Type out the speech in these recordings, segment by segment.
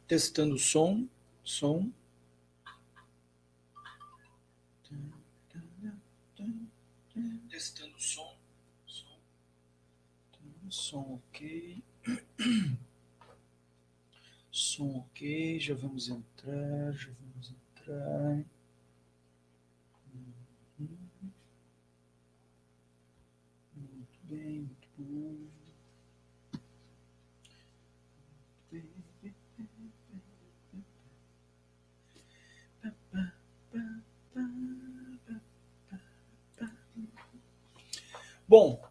Testando o som. Testando o som. Som ok. Som ok, já vamos entrar. Muito bem, muito bom. Bom,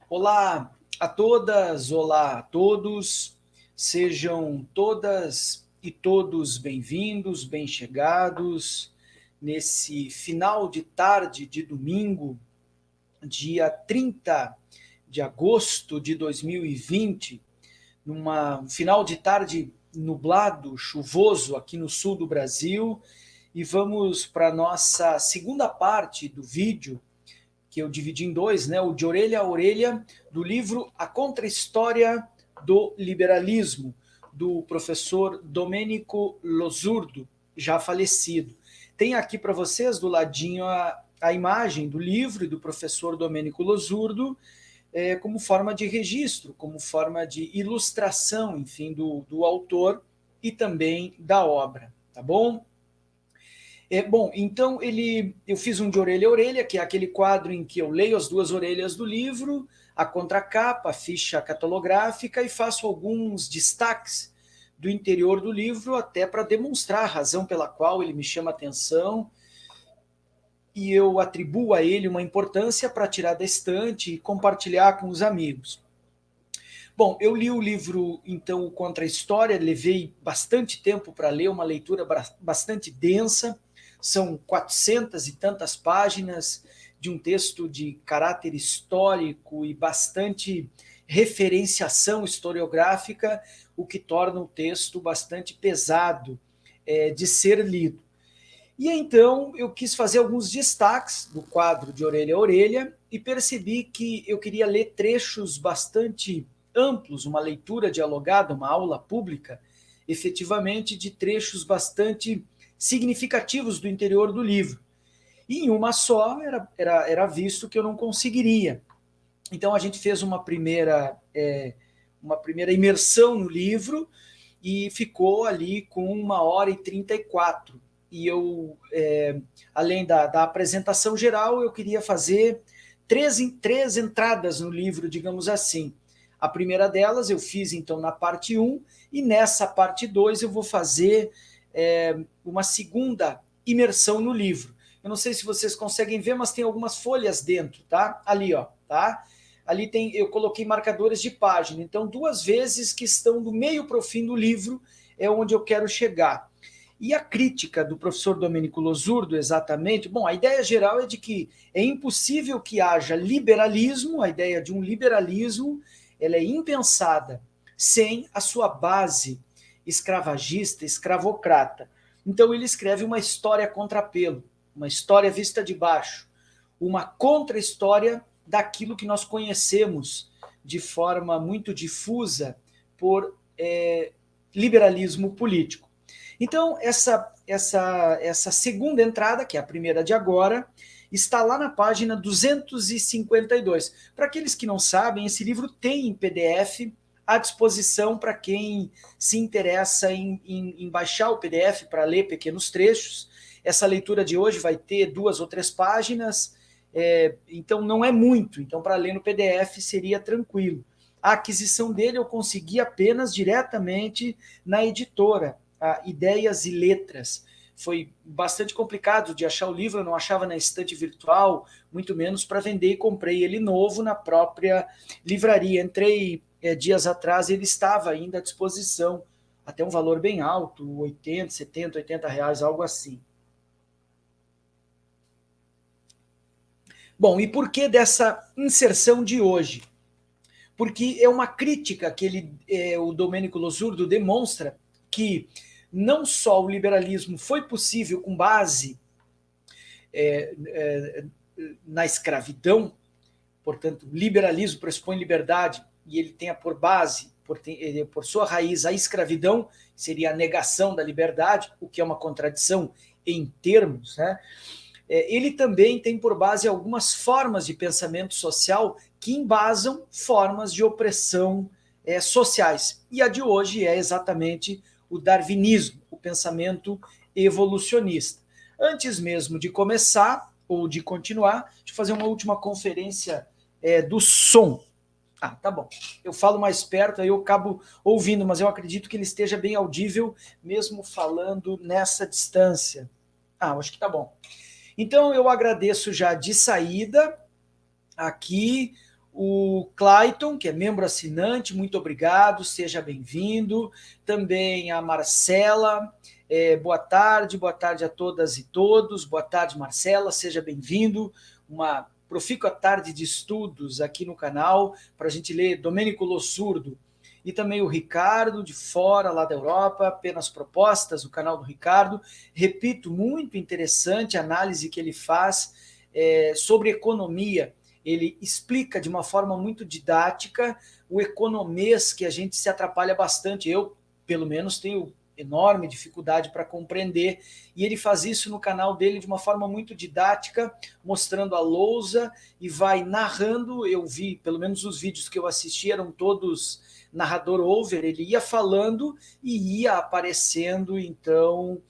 olá a todas, olá a todos, sejam todas e todos bem-vindos, bem-chegados nesse final de tarde de domingo, dia 30 de agosto de 2020, num final de tarde nublado, chuvoso aqui no sul do Brasil, e vamos para a nossa segunda parte do vídeo, que eu dividi em dois, né, o de orelha a orelha, do livro A Contra-História do Liberalismo, do professor Domênico Losurdo, já falecido. Tem aqui para vocês, do ladinho, a imagem do livro e do professor Domênico Losurdo, como forma de registro, como forma de ilustração, enfim, do autor e também da obra, tá bom? Bom, então eu fiz um de orelha a orelha, que é aquele quadro em que eu leio as duas orelhas do livro, a contracapa, a ficha catalográfica, e faço alguns destaques do interior do livro, até para demonstrar a razão pela qual ele me chama a atenção, e eu atribuo a ele uma importância para tirar da estante e compartilhar com os amigos. Bom, eu li o livro, então, o Contra a História, levei bastante tempo para ler, uma leitura bastante densa, são 400 e tantas páginas de um texto de caráter histórico e bastante referenciação historiográfica, o que torna o texto bastante pesado de ser lido. E então eu quis fazer alguns destaques do quadro de orelha a orelha e percebi que eu queria ler trechos bastante amplos, uma leitura dialogada, uma aula pública, efetivamente, de trechos bastante significativos do interior do livro. E em uma só era visto que eu não conseguiria. Então a gente fez uma primeira imersão no livro e ficou ali com 1h34. E eu, além da apresentação geral, eu queria fazer três entradas no livro, digamos assim. A primeira delas eu fiz, então, na parte 1, e nessa parte 2 eu vou fazer uma segunda imersão no livro. Eu não sei se vocês conseguem ver, mas tem algumas folhas dentro, tá? Ali, ó, tá? Ali eu coloquei marcadores de página, então 2 vezes que estão do meio para o fim do livro é onde eu quero chegar. E a crítica do professor Domênico Losurdo, exatamente, bom, a ideia geral é de que é impossível que haja liberalismo, a ideia de um liberalismo, ela é impensada sem a sua base escravagista, escravocrata. Então ele escreve uma história contrapelo, uma história vista de baixo, uma contra-história daquilo que nós conhecemos de forma muito difusa por liberalismo político. Então, essa segunda entrada, que é a primeira de agora, está lá na página 252. Para aqueles que não sabem, esse livro tem em PDF à disposição para quem se interessa em baixar o PDF para ler pequenos trechos. Essa leitura de hoje vai ter 2 ou 3 páginas, então não é muito. Então, para ler no PDF seria tranquilo. A aquisição dele eu consegui apenas diretamente na editora, a Ideias e Letras. Foi bastante complicado de achar o livro, eu não achava na estante virtual, muito menos para vender, e comprei ele novo na própria livraria. Entrei dias atrás ele estava ainda à disposição, até um valor bem alto, 80, 70, 80 reais, algo assim. Bom, e por que dessa inserção de hoje? Porque é uma crítica que o Domênico Losurdo demonstra que não só o liberalismo foi possível com base na escravidão, portanto, liberalismo pressupõe liberdade, e ele tenha por base, por sua raiz, a escravidão, seria a negação da liberdade, o que é uma contradição em termos, né? Ele também tem por base algumas formas de pensamento social que embasam formas de opressão sociais. E a de hoje é exatamente o darwinismo, o pensamento evolucionista. Antes mesmo de começar, ou de continuar, deixa eu fazer uma última conferência do som. Ah, tá bom. Eu falo mais perto, aí eu acabo ouvindo, mas eu acredito que ele esteja bem audível, mesmo falando nessa distância. Ah, acho que tá bom. Então, eu agradeço já de saída aqui o Clayton, que é membro assinante, muito obrigado, seja bem-vindo. Também a Marcela, boa tarde a todas e todos. Boa tarde, Marcela, seja bem-vindo. Uma profícua tarde de estudos aqui no canal, para a gente ler Domênico Losurdo. E também o Ricardo, de fora, lá da Europa, apenas propostas, o canal do Ricardo. Repito, muito interessante a análise que ele faz sobre economia. Ele explica de uma forma muito didática o economês que a gente se atrapalha bastante. Eu, pelo menos, tenho enorme dificuldade para compreender, e ele faz isso no canal dele de uma forma muito didática, mostrando a lousa e vai narrando. Eu vi, pelo menos os vídeos que eu assisti eram todos narrador over, ele ia falando e ia aparecendo, então,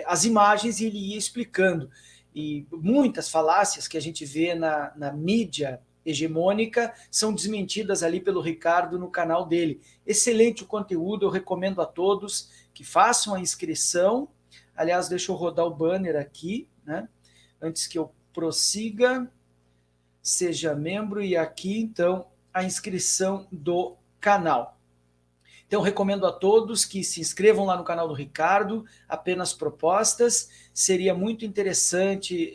as imagens, e ele ia explicando. E muitas falácias que a gente vê na mídia hegemônica são desmentidas ali pelo Ricardo no canal dele. Excelente o conteúdo, eu recomendo a todos que façam a inscrição. Aliás, deixa eu rodar o banner aqui, né? Antes que eu prossiga. Seja membro, e aqui, então, a inscrição do canal. Então, recomendo a todos que se inscrevam lá no canal do Ricardo, apenas propostas. Seria muito interessante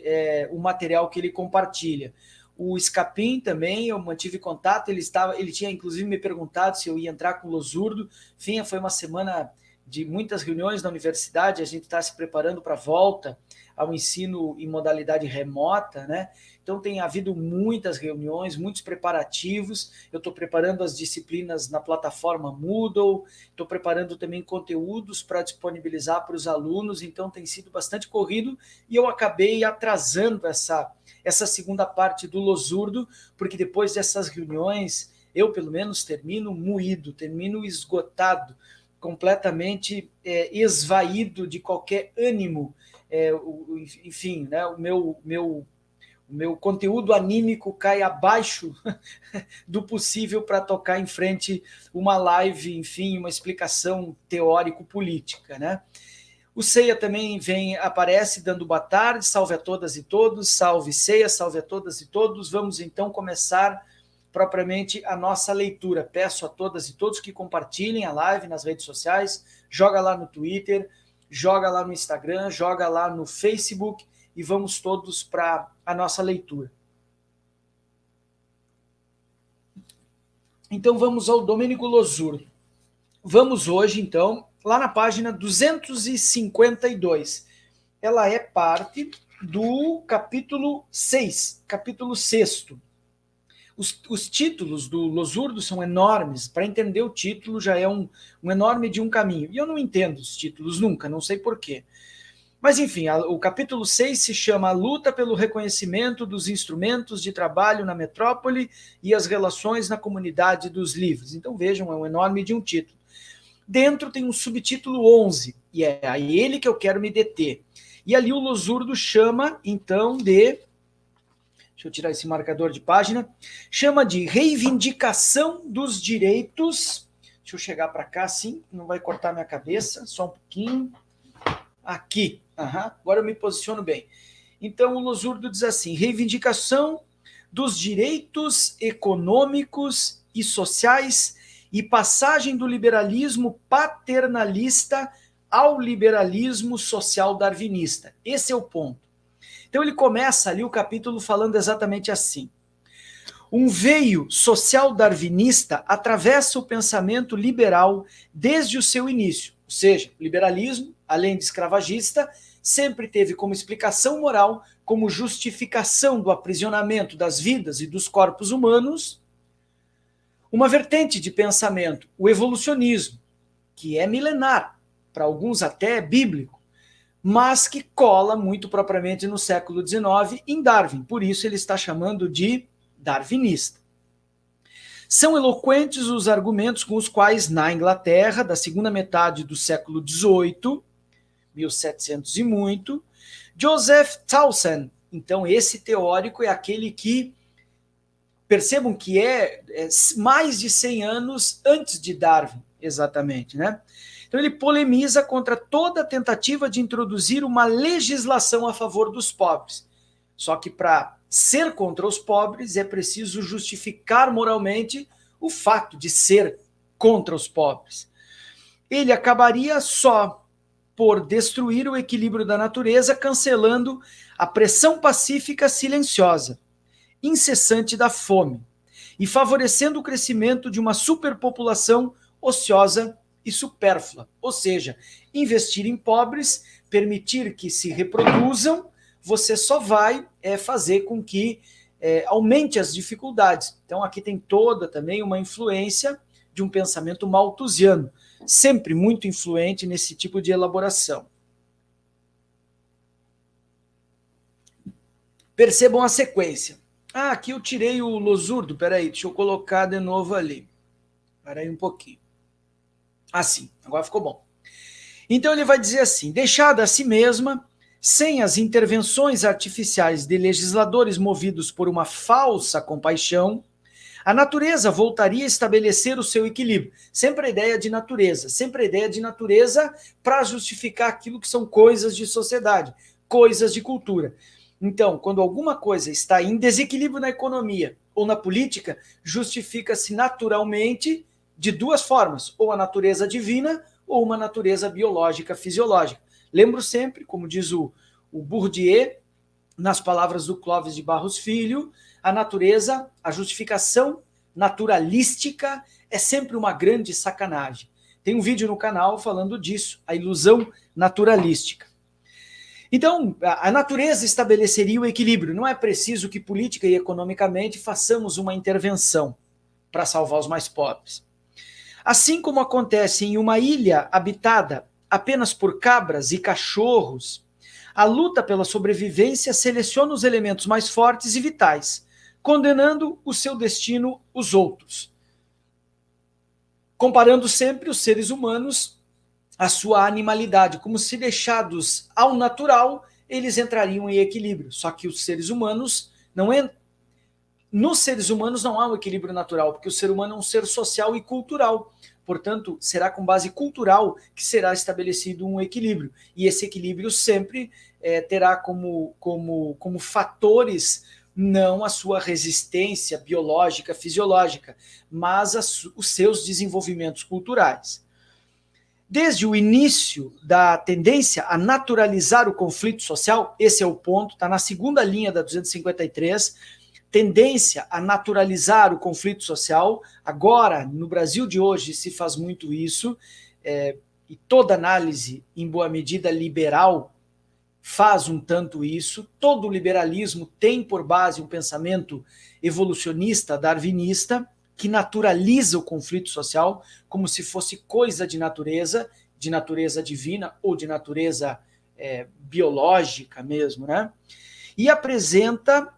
o material que ele compartilha. O Escapim também, eu mantive contato, ele tinha inclusive me perguntado se eu ia entrar com o Losurdo. Enfim, foi uma semana de muitas reuniões na universidade, a gente está se preparando para a volta ao ensino em modalidade remota, né? Então tem havido muitas reuniões, muitos preparativos. Eu estou preparando as disciplinas na plataforma Moodle, estou preparando também conteúdos para disponibilizar para os alunos, então tem sido bastante corrido, e eu acabei atrasando essa segunda parte do Losurdo, porque depois dessas reuniões, eu pelo menos termino moído, termino esgotado, completamente esvaído de qualquer ânimo, enfim, né, o meu conteúdo anímico cai abaixo do possível para tocar em frente uma live, enfim, uma explicação teórico-política, né? O Ceia também aparece dando boa tarde, salve a todas e todos, salve Ceia, salve a todas e todos. Vamos então começar propriamente a nossa leitura. Peço a todas e todos que compartilhem a live nas redes sociais, joga lá no Twitter, joga lá no Instagram, joga lá no Facebook, e vamos todos para a nossa leitura. Então vamos ao Domênico Losurdo. Vamos hoje, então, lá na página 252. Ela é parte do capítulo 6, capítulo 6º. Os títulos do Losurdo são enormes, para entender o título já é um enorme de um caminho. E eu não entendo os títulos nunca, não sei porquê. Mas, enfim, o capítulo 6 se chama A Luta pelo Reconhecimento dos Instrumentos de Trabalho na Metrópole e as Relações na Comunidade dos Livres. Então, vejam, é um enorme de um título. Dentro tem um subtítulo 11, e é a ele que eu quero me deter. E ali o Losurdo chama, então, de... Deixa eu tirar esse marcador de página. Chama de reivindicação dos direitos... Deixa eu chegar para cá, assim, não vai cortar minha cabeça, só um pouquinho... Aqui, agora eu me posiciono bem. Então, o Losurdo diz assim: reivindicação dos direitos econômicos e sociais e passagem do liberalismo paternalista ao liberalismo social darwinista. Esse é o ponto. Então ele começa ali o capítulo falando exatamente assim. Um veio social darwinista atravessa o pensamento liberal desde o seu início, ou seja, o liberalismo, além de escravagista, sempre teve como explicação moral, como justificação do aprisionamento das vidas e dos corpos humanos, uma vertente de pensamento, o evolucionismo, que é milenar, para alguns até bíblico, mas que cola muito propriamente no século XIX em Darwin, por isso ele está chamando de darwinista. São eloquentes os argumentos com os quais, na Inglaterra, da segunda metade do século XVIII, 1700 e muito, Joseph Townsend, então esse teórico é aquele que, percebam que é mais de 100 anos antes de Darwin, exatamente, né? Então ele polemiza contra toda tentativa de introduzir uma legislação a favor dos pobres. Só que para ser contra os pobres é preciso justificar moralmente o fato de ser contra os pobres. Ele acabaria só por destruir o equilíbrio da natureza, cancelando a pressão pacífica silenciosa, incessante da fome, e favorecendo o crescimento de uma superpopulação ociosa e supérflua, ou seja, investir em pobres, permitir que se reproduzam, você só vai fazer com que aumente as dificuldades. Então aqui tem toda também uma influência de um pensamento malthusiano, sempre muito influente nesse tipo de elaboração. Percebam a sequência. Ah, aqui eu tirei o losurdo, peraí, deixa eu colocar de novo ali. Peraí um pouquinho. Assim, agora ficou bom. Então ele vai dizer assim, deixada a si mesma, sem as intervenções artificiais de legisladores movidos por uma falsa compaixão, a natureza voltaria a estabelecer o seu equilíbrio. Sempre a ideia de natureza para justificar aquilo que são coisas de sociedade, coisas de cultura. Então, quando alguma coisa está em desequilíbrio na economia ou na política, justifica-se naturalmente de duas formas, ou a natureza divina ou uma natureza biológica, fisiológica. Lembro sempre, como diz o Bourdieu, nas palavras do Clóvis de Barros Filho, a natureza, a justificação naturalística é sempre uma grande sacanagem. Tem um vídeo no canal falando disso, a ilusão naturalística. Então, a natureza estabeleceria o equilíbrio. Não é preciso que política e economicamente façamos uma intervenção para salvar os mais pobres. Assim como acontece em uma ilha habitada apenas por cabras e cachorros, a luta pela sobrevivência seleciona os elementos mais fortes e vitais, condenando o seu destino os outros, comparando sempre os seres humanos à sua animalidade, como se deixados ao natural, eles entrariam em equilíbrio. Só que os seres humanos não entram. Nos seres humanos não há um equilíbrio natural, porque o ser humano é um ser social e cultural. Portanto, será com base cultural que será estabelecido um equilíbrio. E esse equilíbrio sempre terá como fatores não a sua resistência biológica, fisiológica, mas os seus desenvolvimentos culturais. Desde o início da tendência a naturalizar o conflito social, esse é o ponto, está na segunda linha da 253, tendência a naturalizar o conflito social. Agora, no Brasil de hoje, se faz muito isso, e toda análise, em boa medida, liberal, faz um tanto isso. Todo o liberalismo tem por base um pensamento evolucionista, darwinista, que naturaliza o conflito social como se fosse coisa de natureza divina ou de natureza biológica mesmo, né? E apresenta,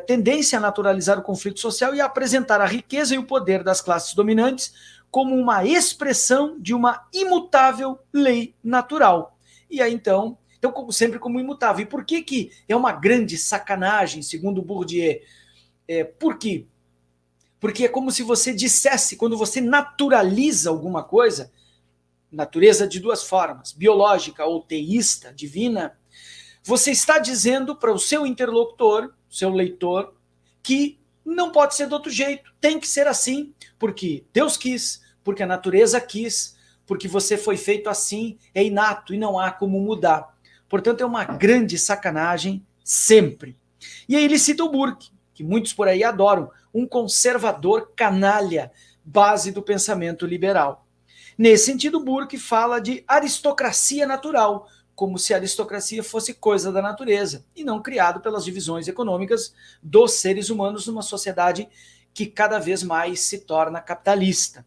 tendência a naturalizar o conflito social e a apresentar a riqueza e o poder das classes dominantes como uma expressão de uma imutável lei natural. E aí, então sempre como imutável. E por que é uma grande sacanagem, segundo Bourdieu? Por quê? Porque é como se você dissesse, quando você naturaliza alguma coisa, natureza de duas formas, biológica ou teísta, divina, você está dizendo para o seu interlocutor, seu leitor, que Não pode ser de outro jeito, tem que ser assim, porque Deus quis, porque a natureza quis, porque você foi feito assim, é inato e não há como mudar. Portanto, é uma grande sacanagem sempre. E aí ele cita o Burke, que muitos por aí adoram, um conservador canalha, base do pensamento liberal. Nesse sentido, Burke fala de aristocracia natural, como se a aristocracia fosse coisa da natureza e não criado pelas divisões econômicas dos seres humanos numa sociedade que cada vez mais se torna capitalista.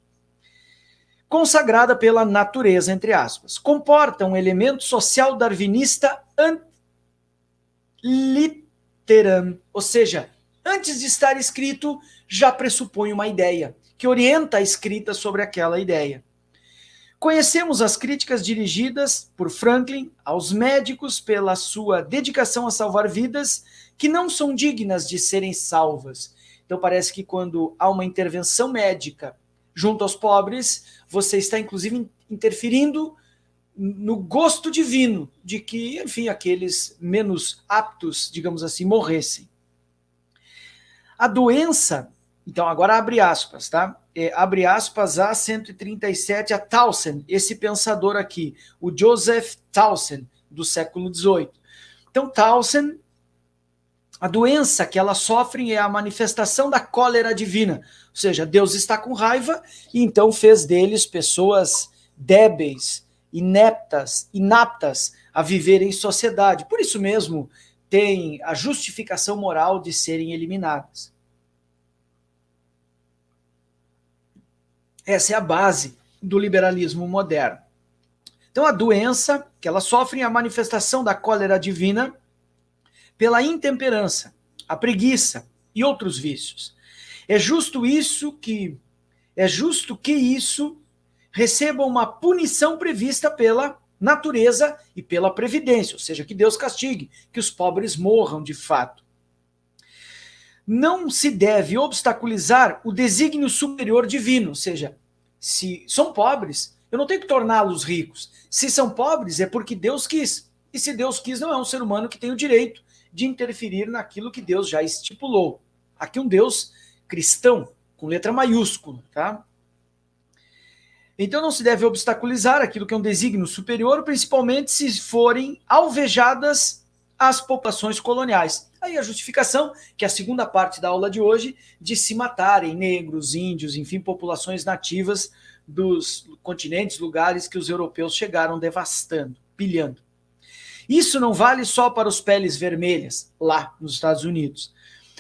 Consagrada pela natureza, entre aspas. Comporta um elemento social darwinista literam, ou seja, antes de estar escrito, já pressupõe uma ideia, que orienta a escrita sobre aquela ideia. Conhecemos as críticas dirigidas por Franklin aos médicos pela sua dedicação a salvar vidas que não são dignas de serem salvas. Então parece que quando há uma intervenção médica junto aos pobres, você está inclusive interferindo no gosto divino de que, enfim, aqueles menos aptos, digamos assim, morressem. A doença, então agora abre aspas, tá? Abre aspas a 137, a Towson, esse pensador aqui, o Joseph Towson, do século XVIII. Então, Towson, a doença que elas sofrem é a manifestação da cólera divina, ou seja, Deus está com raiva e então fez deles pessoas débeis, inaptas a viver em sociedade. Por isso mesmo, tem a justificação moral de serem eliminadas. Essa é a base do liberalismo moderno. Então, a doença que elas sofrem é a manifestação da cólera divina pela intemperança, a preguiça e outros vícios. É justo que isso receba uma punição prevista pela natureza e pela previdência, ou seja, que Deus castigue, que os pobres morram de fato. Não se deve obstaculizar o desígnio superior divino, ou seja, se são pobres, eu não tenho que torná-los ricos. Se são pobres, é porque Deus quis. E se Deus quis, não é um ser humano que tem o direito de interferir naquilo que Deus já estipulou. Aqui um Deus cristão, com letra maiúscula, tá? Então não se deve obstaculizar aquilo que é um desígnio superior, principalmente se forem alvejadas as populações coloniais. Aí a justificação, que é a segunda parte da aula de hoje, de se matarem negros, índios, enfim, populações nativas dos continentes, lugares que os europeus chegaram devastando, pilhando. Isso não vale só para os peles vermelhas, lá nos Estados Unidos.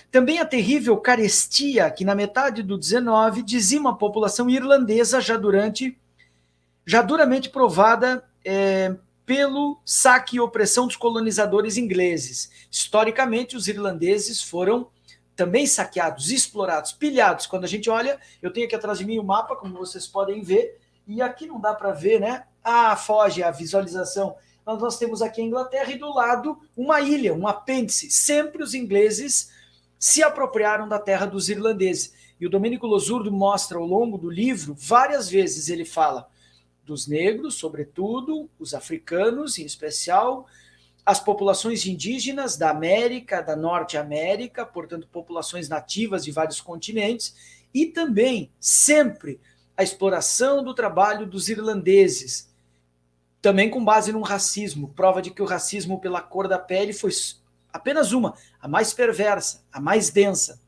Também a terrível carestia que na metade do 19 dizima a população irlandesa já duramente provada pelo saque e opressão dos colonizadores ingleses. Historicamente, os irlandeses foram também saqueados, explorados, pilhados. Quando a gente olha, eu tenho aqui atrás de mim o mapa, como vocês podem ver, e aqui não dá para ver, né? Foge a visualização. Nós temos aqui a Inglaterra e do lado uma ilha, um apêndice. Sempre os ingleses se apropriaram da terra dos irlandeses. E o Domenico Losurdo mostra ao longo do livro, várias vezes ele fala dos negros, sobretudo, os africanos em especial, as populações indígenas da América, da Norte América, portanto, populações nativas de vários continentes, e também, sempre, a exploração do trabalho dos irlandeses, também com base no racismo, prova de que o racismo pela cor da pele foi apenas uma, a mais perversa, a mais densa,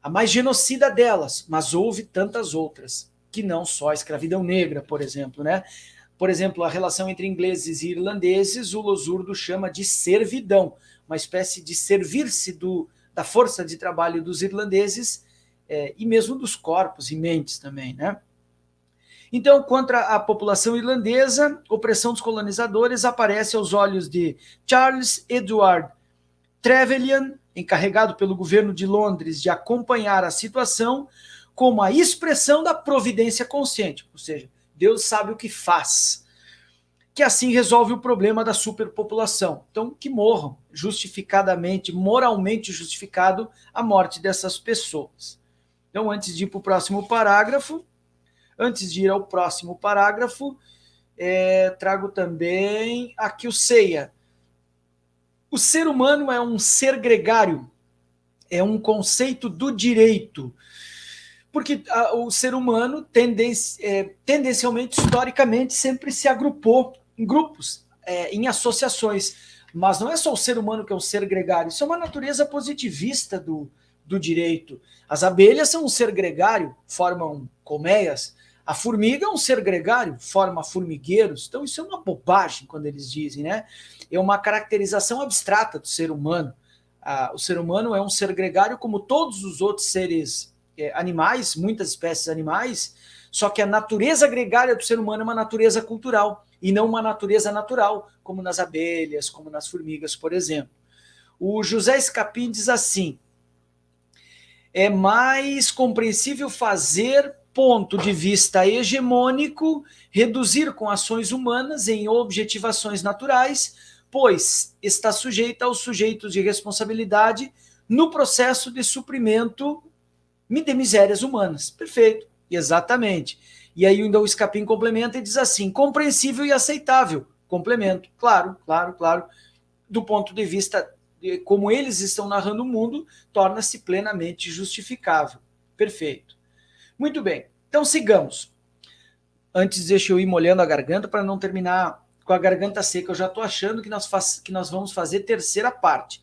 a mais genocida delas, mas houve tantas outras, que não só a escravidão negra, por exemplo, né? Por exemplo, a relação entre ingleses e irlandeses, o Losurdo chama de servidão, uma espécie de servir-se da força de trabalho dos irlandeses e mesmo dos corpos e mentes também, né? Então, contra a população irlandesa, a opressão dos colonizadores aparece aos olhos de Charles Edward Trevelyan, encarregado pelo governo de Londres de acompanhar a situação, como a expressão da providência consciente, ou seja, Deus sabe o que faz, que assim resolve o problema da superpopulação. Então, que morram justificadamente, moralmente justificado a morte dessas pessoas. Então, antes de ir para o próximo parágrafo, trago também aqui o Ceia. O ser humano é um ser gregário, é um conceito do direito, porque o ser humano tendencialmente, historicamente, sempre se agrupou em grupos, em associações, mas não é só o ser humano que é um ser gregário, isso é uma natureza positivista do direito. As abelhas são um ser gregário, formam colmeias, a formiga é um ser gregário, forma formigueiros, então isso é uma bobagem quando eles dizem, né? É uma caracterização abstrata do ser humano. O ser humano é um ser gregário como todos os outros seres animais, muitas espécies animais, só que a natureza gregária do ser humano é uma natureza cultural e não uma natureza natural, como nas abelhas, como nas formigas, por exemplo. O José Escapim diz assim: é mais compreensível fazer ponto de vista hegemônico, reduzir com ações humanas em objetivações naturais, pois está sujeita aos sujeitos de responsabilidade no processo de suprimento de misérias humanas. Perfeito, exatamente. E aí ainda o Escapim complementa e diz assim: compreensível e aceitável. Complemento, claro, claro, claro. Do ponto de vista de como eles estão narrando o mundo, torna-se plenamente justificável. Perfeito. Muito bem, então sigamos. Antes deixa eu ir molhando a garganta para não terminar com a garganta seca. Eu já estou achando que nós vamos fazer terceira parte.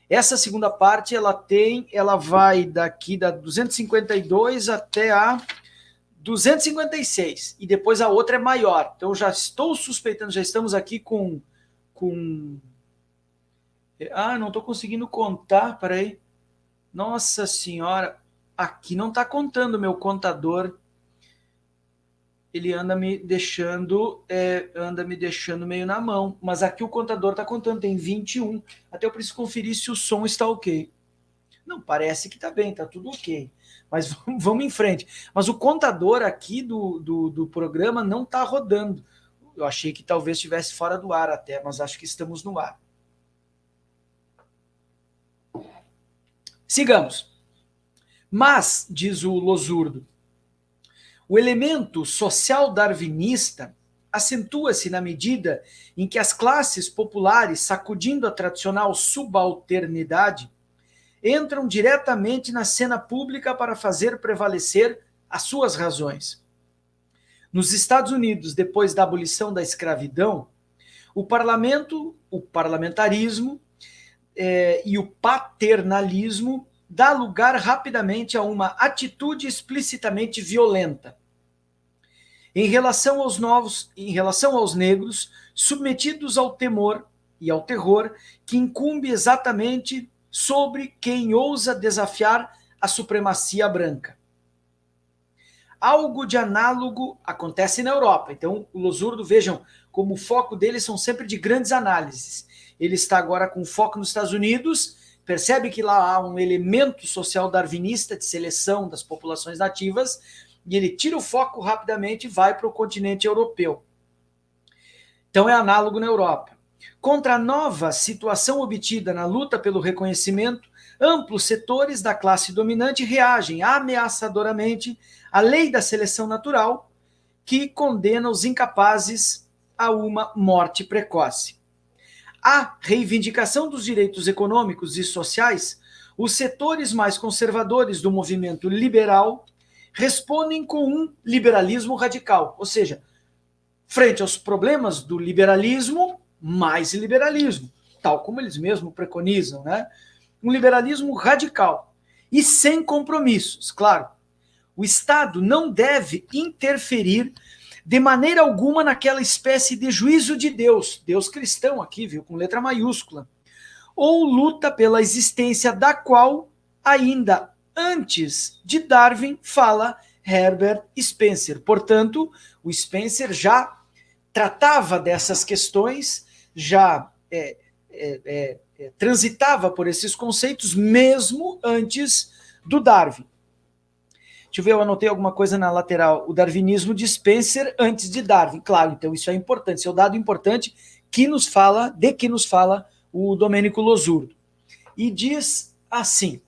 Essa segunda parte, ela vai daqui da 252 até a 256, e depois a outra é maior. Então, eu já estou suspeitando, já estamos aqui com não estou conseguindo contar, peraí. Nossa Senhora, aqui não está contando o meu contador. Ele anda me deixando meio na mão. Mas aqui o contador está contando, tem 21. Até eu preciso conferir se o som está ok. Não, parece que está bem, está tudo ok. Mas vamos em frente. Mas o contador aqui do programa não está rodando. Eu achei que talvez estivesse fora do ar até, mas acho que estamos no ar. Sigamos. Mas, diz o Losurdo, o elemento social darwinista acentua-se na medida em que as classes populares, sacudindo a tradicional subalternidade, entram diretamente na cena pública para fazer prevalecer as suas razões. Nos Estados Unidos, depois da abolição da escravidão, o parlamentarismo e o paternalismo dá lugar rapidamente a uma atitude explicitamente violenta. Em relação aos negros, submetidos ao temor e ao terror que incumbe exatamente sobre quem ousa desafiar a supremacia branca. Algo de análogo acontece na Europa. Então, o Losurdo, vejam como o foco deles são sempre de grandes análises. Ele está agora com foco nos Estados Unidos, percebe que lá há um elemento social darwinista de seleção das populações nativas, e ele tira o foco rapidamente e vai para o continente europeu. Então é análogo na Europa. Contra a nova situação obtida na luta pelo reconhecimento, amplos setores da classe dominante reagem ameaçadoramente à lei da seleção natural, que condena os incapazes a uma morte precoce. À reivindicação dos direitos econômicos e sociais, os setores mais conservadores do movimento liberal respondem com um liberalismo radical, ou seja, frente aos problemas do liberalismo, mais liberalismo, tal como eles mesmos preconizam, né? Um liberalismo radical e sem compromissos, claro. O Estado não deve interferir de maneira alguma naquela espécie de juízo de Deus, Deus cristão aqui, viu, com letra maiúscula, ou luta pela existência da qual, ainda antes de Darwin, fala Herbert Spencer. Portanto, o Spencer já tratava dessas questões, já transitava por esses conceitos mesmo antes do Darwin. Deixa eu ver, eu anotei alguma coisa na lateral. O darwinismo de Spencer antes de Darwin. Claro, então isso é importante, isso é o dado importante que nos fala o Domênico Losurdo. E diz assim: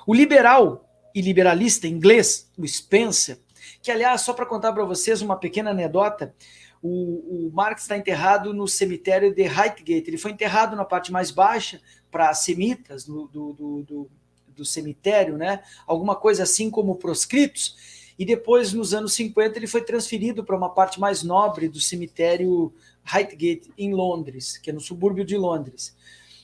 o liberal e liberalista inglês, o Spencer, que aliás, só para contar para vocês uma pequena anedota, O Marx está enterrado no cemitério de Highgate. Ele foi enterrado na parte mais baixa para semitas do cemitério, né? Alguma coisa assim como proscritos. E depois, nos anos 50, ele foi transferido para uma parte mais nobre do cemitério Highgate, em Londres, que é no subúrbio de Londres.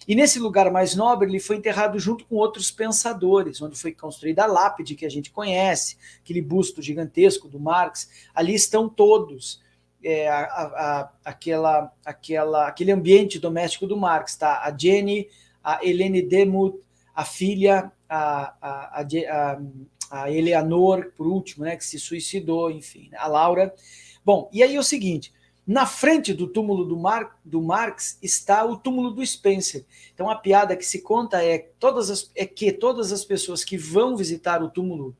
E nesse lugar mais nobre, ele foi enterrado junto com outros pensadores, onde foi construída a lápide que a gente conhece, aquele busto gigantesco do Marx. Ali estão todos, aquele ambiente doméstico do Marx. Tá? A Jenny, a Helene Demuth, a filha, a Eleanor, por último, né, que se suicidou, enfim, a Laura. Bom, e aí é o seguinte... Na frente do túmulo do Marx está o túmulo do Spencer. Então a piada que se conta é que todas as pessoas que vão visitar o túmulo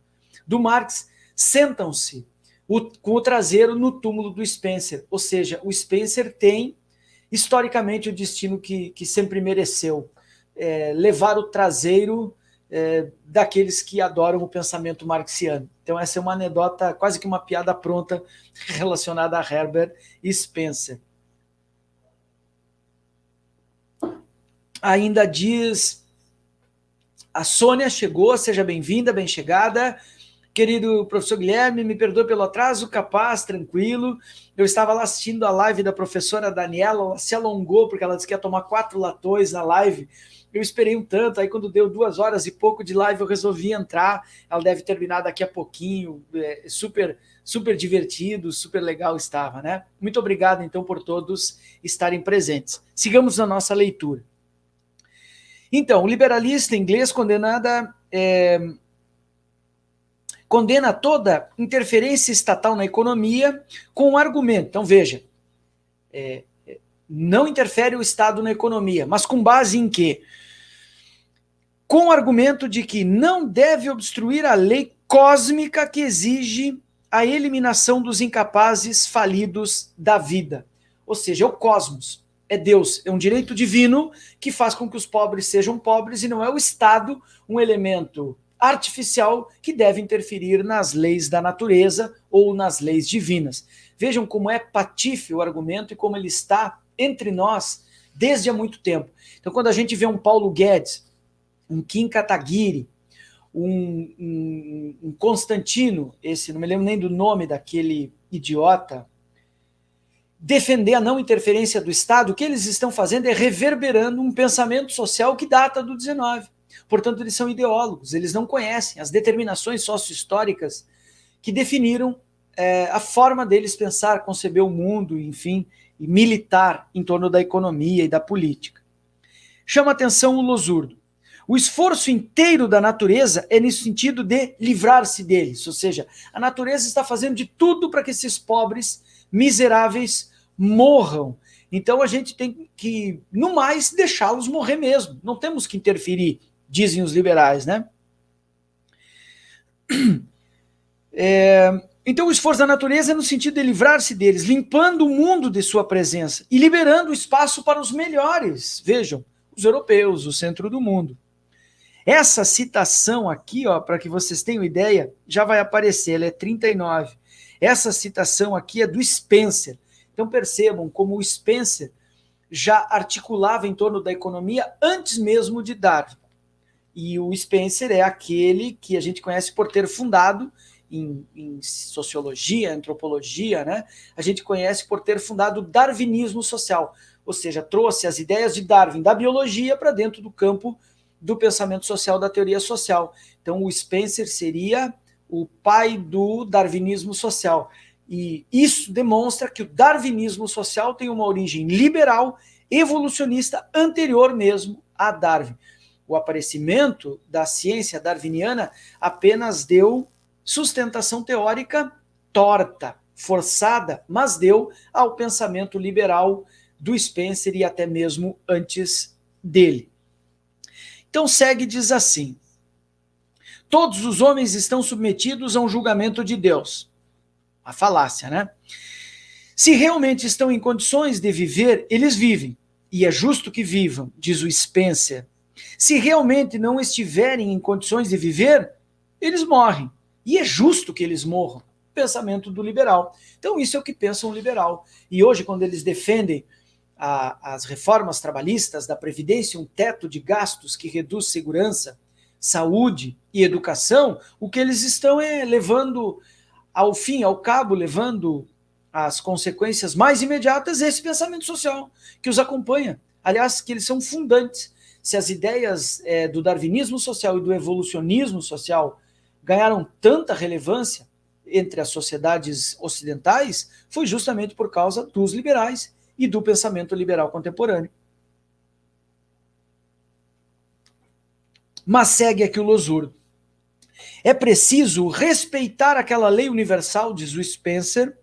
do Marx sentam-se com o traseiro no túmulo do Spencer. Ou seja, o Spencer tem historicamente o destino que sempre mereceu, levar o traseiro daqueles que adoram o pensamento marxiano. Então essa é uma anedota, quase que uma piada pronta relacionada a Herbert Spencer. Ainda diz, a Sônia chegou, seja bem-vinda, bem chegada. Querido professor Guilherme, me perdoe pelo atraso, capaz, tranquilo. Eu estava lá assistindo a live da professora Daniela, ela se alongou porque ela disse que ia tomar 4 latões na live. Eu esperei um tanto, aí quando deu 2 horas e pouco de live eu resolvi entrar. Ela deve terminar daqui a pouquinho, super divertido, super legal estava, né? Muito obrigado então por todos estarem presentes. Sigamos na nossa leitura. Então, o liberalista inglês condena toda interferência estatal na economia com um argumento. Então veja, não interfere o Estado na economia, mas com base em quê? Com o argumento de que não deve obstruir a lei cósmica que exige a eliminação dos incapazes falidos da vida. Ou seja, é o cosmos, é Deus, é um direito divino que faz com que os pobres sejam pobres e não é o Estado, um elemento artificial que deve interferir nas leis da natureza ou nas leis divinas. Vejam como é patife o argumento e como ele está entre nós desde há muito tempo. Então, quando a gente vê um Paulo Guedes, um Kim Kataguiri, um Constantino, esse não me lembro nem do nome daquele idiota, defender a não interferência do Estado, o que eles estão fazendo é reverberando um pensamento social que data do 19. Portanto, eles são ideólogos, eles não conhecem as determinações sócio-históricas que definiram a forma deles pensar, conceber o mundo, enfim, e militar em torno da economia e da política. Chama atenção o Losurdo. O esforço inteiro da natureza é nesse sentido de livrar-se deles, ou seja, a natureza está fazendo de tudo para que esses pobres, miseráveis, morram. Então a gente tem que, no mais, deixá-los morrer mesmo. Não temos que interferir, dizem os liberais, né? Então o esforço da natureza é no sentido de livrar-se deles, limpando o mundo de sua presença e liberando espaço para os melhores. Vejam, os europeus, o centro do mundo. Essa citação aqui, para que vocês tenham ideia, já vai aparecer, ela é 39. Essa citação aqui é do Spencer. Então percebam como o Spencer já articulava em torno da economia antes mesmo de Darwin. E o Spencer é aquele que a gente conhece por ter fundado em sociologia, antropologia, né? A gente conhece por ter fundado o darwinismo social, ou seja, trouxe as ideias de Darwin da biologia para dentro do campo do pensamento social, da teoria social. Então o Spencer seria o pai do darwinismo social. E isso demonstra que o darwinismo social tem uma origem liberal, evolucionista, anterior mesmo a Darwin. O aparecimento da ciência darwiniana apenas deu sustentação teórica torta, forçada, mas deu ao pensamento liberal do Spencer e até mesmo antes dele. Então segue e diz assim: todos os homens estão submetidos a um julgamento de Deus. A falácia, né? Se realmente estão em condições de viver, eles vivem. E é justo que vivam, diz o Spencer. Se realmente não estiverem em condições de viver, eles morrem. E é justo que eles morram. pensamento do liberal. Então isso é o que pensa um liberal. E hoje, quando eles defendem as reformas trabalhistas da Previdência, um teto de gastos que reduz segurança, saúde e educação, o que eles estão levando ao fim, ao cabo, levando as consequências mais imediatas esse pensamento social que os acompanha. Aliás, que eles são fundantes. Se as ideias do darwinismo social e do evolucionismo social ganharam tanta relevância entre as sociedades ocidentais, foi justamente por causa dos liberais e do pensamento liberal contemporâneo. Mas segue aqui o Losurdo. É preciso respeitar aquela lei universal, diz o Spencer,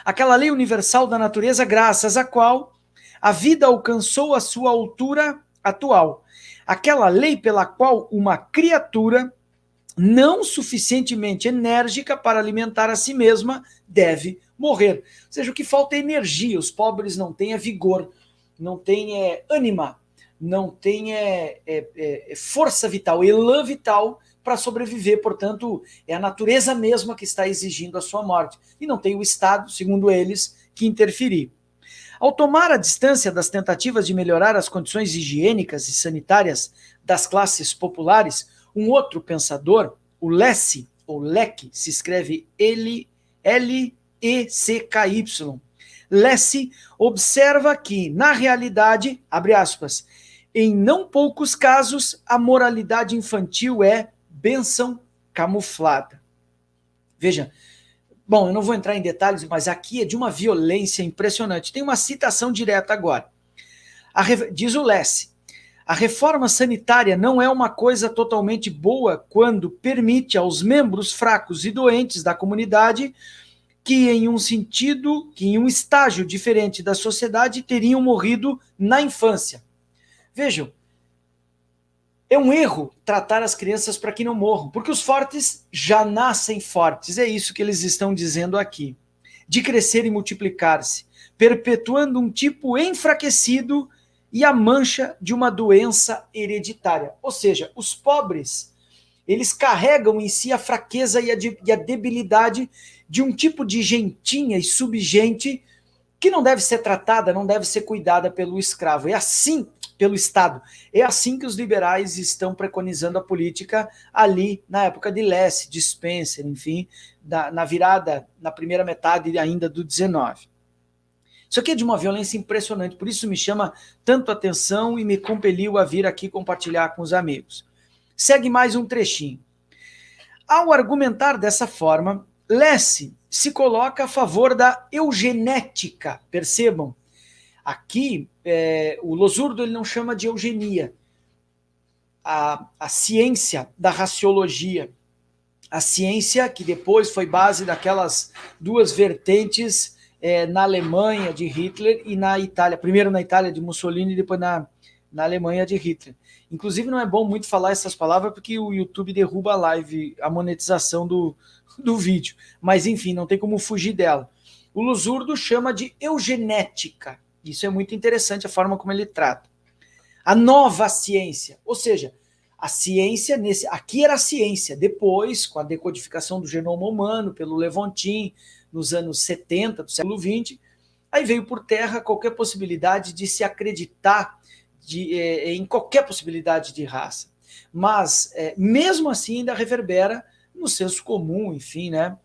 aquela lei universal da natureza, graças à qual a vida alcançou a sua altura atual. Aquela lei pela qual uma criatura não suficientemente enérgica para alimentar a si mesma deve morrer. Ou seja, o que falta é energia. Os pobres não têm vigor, não têm ânima, não têm força vital, elan vital para sobreviver. Portanto, é a natureza mesma que está exigindo a sua morte. E não tem o Estado, segundo eles, que interferir. Ao tomar a distância das tentativas de melhorar as condições higiênicas e sanitárias das classes populares, um outro pensador, o Lessig, ou Leck, se escreve L-E-C-K-Y, Lessig observa que, na realidade, abre aspas, em não poucos casos, a moralidade infantil é bênção camuflada. Veja, bom, eu não vou entrar em detalhes, mas aqui é de uma violência impressionante. Tem uma citação direta agora. Diz o Lessig, a reforma sanitária não é uma coisa totalmente boa quando permite aos membros fracos e doentes da comunidade que em um estágio diferente da sociedade teriam morrido na infância. Vejam, é um erro tratar as crianças para que não morram, porque os fortes já nascem fortes, é isso que eles estão dizendo aqui, de crescer e multiplicar-se, perpetuando um tipo enfraquecido e a mancha de uma doença hereditária. Ou seja, os pobres, eles carregam em si a fraqueza e a debilidade de um tipo de gentinha e subgente que não deve ser tratada, não deve ser cuidada pelo escravo. É assim, pelo Estado. É assim que os liberais estão preconizando a política ali na época de Lessig, de Spencer, enfim, na primeira metade ainda do 19. Isso aqui é de uma violência impressionante, por isso me chama tanto atenção e me compeliu a vir aqui compartilhar com os amigos. Segue mais um trechinho. Ao argumentar dessa forma, Lessig se coloca a favor da eugenética, percebam. Aqui, o Losurdo ele não chama de eugenia, a ciência da raciologia, a ciência que depois foi base daquelas duas vertentes na Alemanha de Hitler e na Itália, primeiro na Itália de Mussolini e depois na Alemanha de Hitler. Inclusive não é bom muito falar essas palavras porque o YouTube derruba a live, a monetização do vídeo, mas enfim, não tem como fugir dela. O Losurdo chama de eugenética, isso é muito interessante a forma como ele trata. A nova ciência, ou seja, a ciência, aqui era a ciência, depois, com a decodificação do genoma humano pelo Levontin, nos anos 70 do século XX, aí veio por terra qualquer possibilidade de se acreditar em qualquer possibilidade de raça. Mas, mesmo assim, ainda reverbera no senso comum, enfim, né,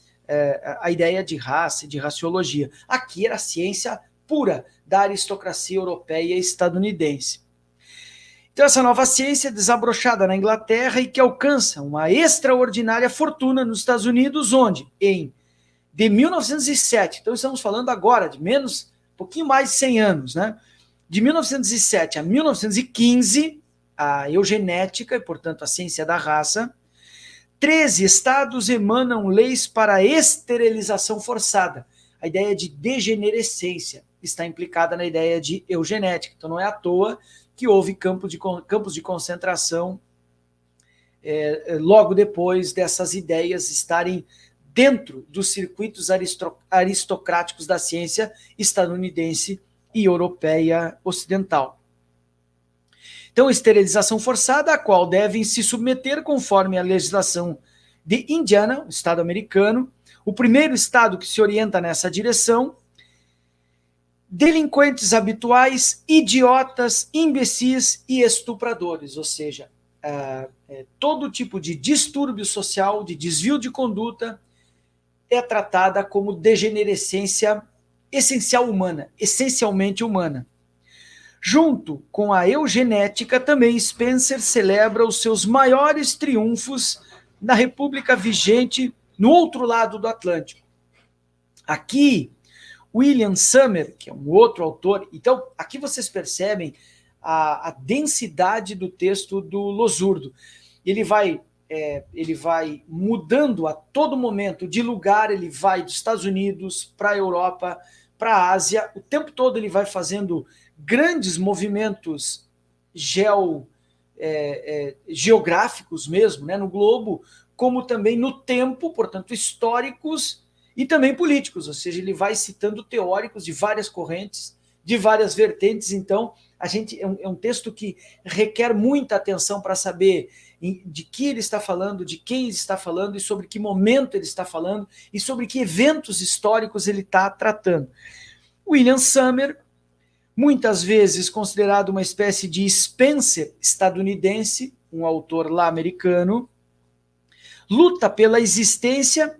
a ideia de raça e de raciologia. Aqui era a ciência pura da aristocracia europeia e estadunidense. Então, essa nova ciência desabrochada na Inglaterra e que alcança uma extraordinária fortuna nos Estados Unidos, onde, de 1907, então estamos falando agora de um pouquinho mais de 100 anos, né? De 1907 a 1915, a eugenética, e portanto a ciência da raça, 13 estados emanam leis para a esterilização forçada. A ideia de degenerescência está implicada na ideia de eugenética. Então não é à toa que houve campos de concentração logo depois dessas ideias estarem dentro dos circuitos aristocráticos da ciência estadunidense e europeia ocidental. Então, esterilização forçada, a qual devem se submeter, conforme a legislação de Indiana, o estado americano, O primeiro estado que se orienta nessa direção: delinquentes habituais, idiotas, imbecis e estupradores, ou seja, todo tipo de distúrbio social, de desvio de conduta, é tratada como degenerescência essencial humana, essencialmente humana. Junto com a eugenética, também Spencer celebra os seus maiores triunfos na República vigente no outro lado do Atlântico. Aqui, William Summer, que é um outro autor, então aqui vocês percebem a densidade do texto do Losurdo. Ele vai mudando a todo momento de lugar, ele vai dos Estados Unidos para a Europa, para a Ásia, o tempo todo ele vai fazendo grandes movimentos geográficos mesmo, né, no globo, como também no tempo, portanto, históricos e também políticos, ou seja, ele vai citando teóricos de várias correntes, de várias vertentes. Então, é um texto que requer muita atenção para saber de que ele está falando, de quem ele está falando e sobre que momento ele está falando e sobre que eventos históricos ele está tratando. William Summer, muitas vezes considerado uma espécie de Spencer estadunidense, um autor lá americano, luta pela existência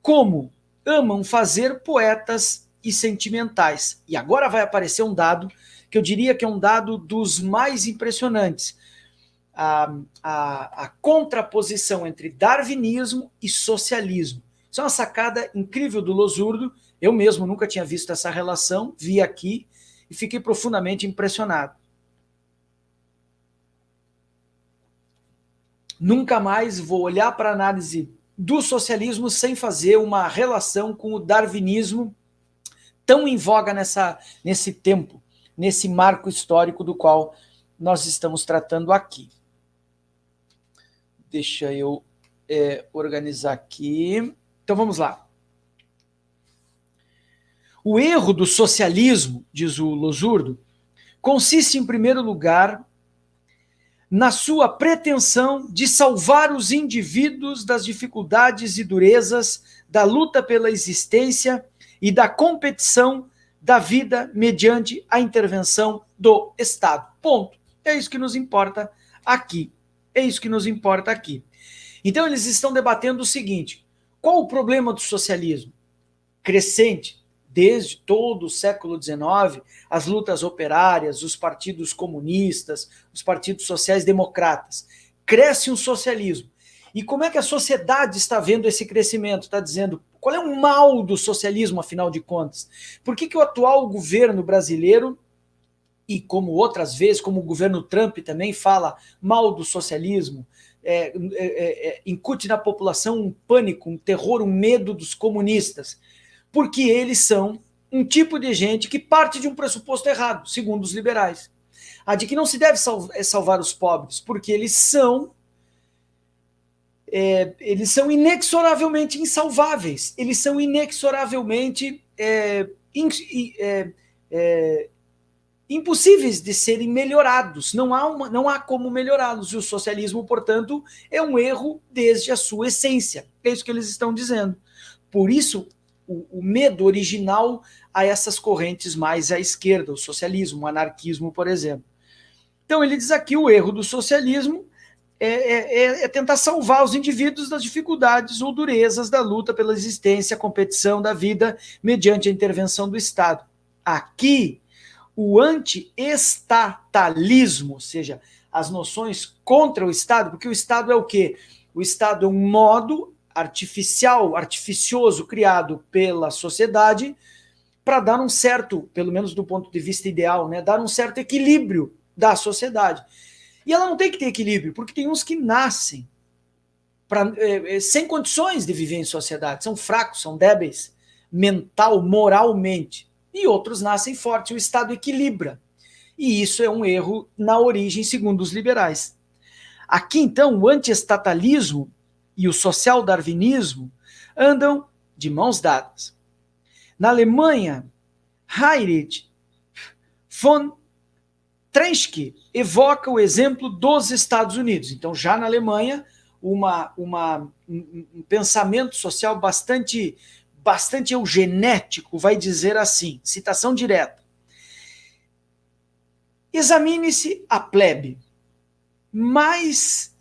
como amam fazer poetas e sentimentais. E agora vai aparecer um dado que eu diria que é um dado dos mais impressionantes. A contraposição entre darwinismo e socialismo. Isso é uma sacada incrível do Losurdo. Eu mesmo nunca tinha visto essa relação, vi aqui e fiquei profundamente impressionado. Nunca mais vou olhar para a análise do socialismo sem fazer uma relação com o darwinismo tão em voga nesse tempo, nesse marco histórico do qual nós estamos tratando aqui. Deixa eu organizar aqui. Então vamos lá. O erro do socialismo, diz o Losurdo, consiste, em primeiro lugar, na sua pretensão de salvar os indivíduos das dificuldades e durezas da luta pela existência e da competição da vida mediante a intervenção do Estado. Ponto. É isso que nos importa aqui. É isso que nos importa aqui. Então, eles estão debatendo o seguinte: qual o problema do socialismo? Crescente, desde todo o século XIX, as lutas operárias, os partidos comunistas, os partidos sociais-democratas. Cresce um socialismo. E como é que a sociedade está vendo esse crescimento? Está dizendo, qual é o mal do socialismo, afinal de contas? Por que o atual governo brasileiro, e como outras vezes, como o governo Trump também fala mal do socialismo, incute na população um pânico, um terror, um medo dos comunistas? Porque eles são um tipo de gente que parte de um pressuposto errado, segundo os liberais. A de que não se deve salvar os pobres, porque eles são inexoravelmente insalváveis, eles são inexoravelmente impossíveis de serem melhorados, não há como melhorá-los, e o socialismo, portanto, é um erro desde a sua essência, é isso que eles estão dizendo. Por isso, o medo original a essas correntes mais à esquerda, o socialismo, o anarquismo, por exemplo. Então ele diz aqui, o erro do socialismo é tentar salvar os indivíduos das dificuldades ou durezas da luta pela existência, competição da vida, mediante a intervenção do Estado. Aqui, o anti-estatalismo, ou seja, as noções contra o Estado, porque o Estado é o quê? O Estado é um modo artificioso, criado pela sociedade para dar um certo, pelo menos do ponto de vista ideal, né, dar um certo equilíbrio da sociedade. E ela não tem que ter equilíbrio, porque tem uns que nascem sem condições de viver em sociedade, são fracos, são débeis, mental, moralmente, e outros nascem fortes, o Estado equilibra. E isso é um erro na origem, segundo os liberais. Aqui, então, o antiestatalismo e o social-darwinismo andam de mãos dadas. Na Alemanha, Heinrich von Trenchke evoca o exemplo dos Estados Unidos. Então, já na Alemanha, um pensamento social bastante eugenético, vai dizer assim, citação direta: examine-se a plebe mais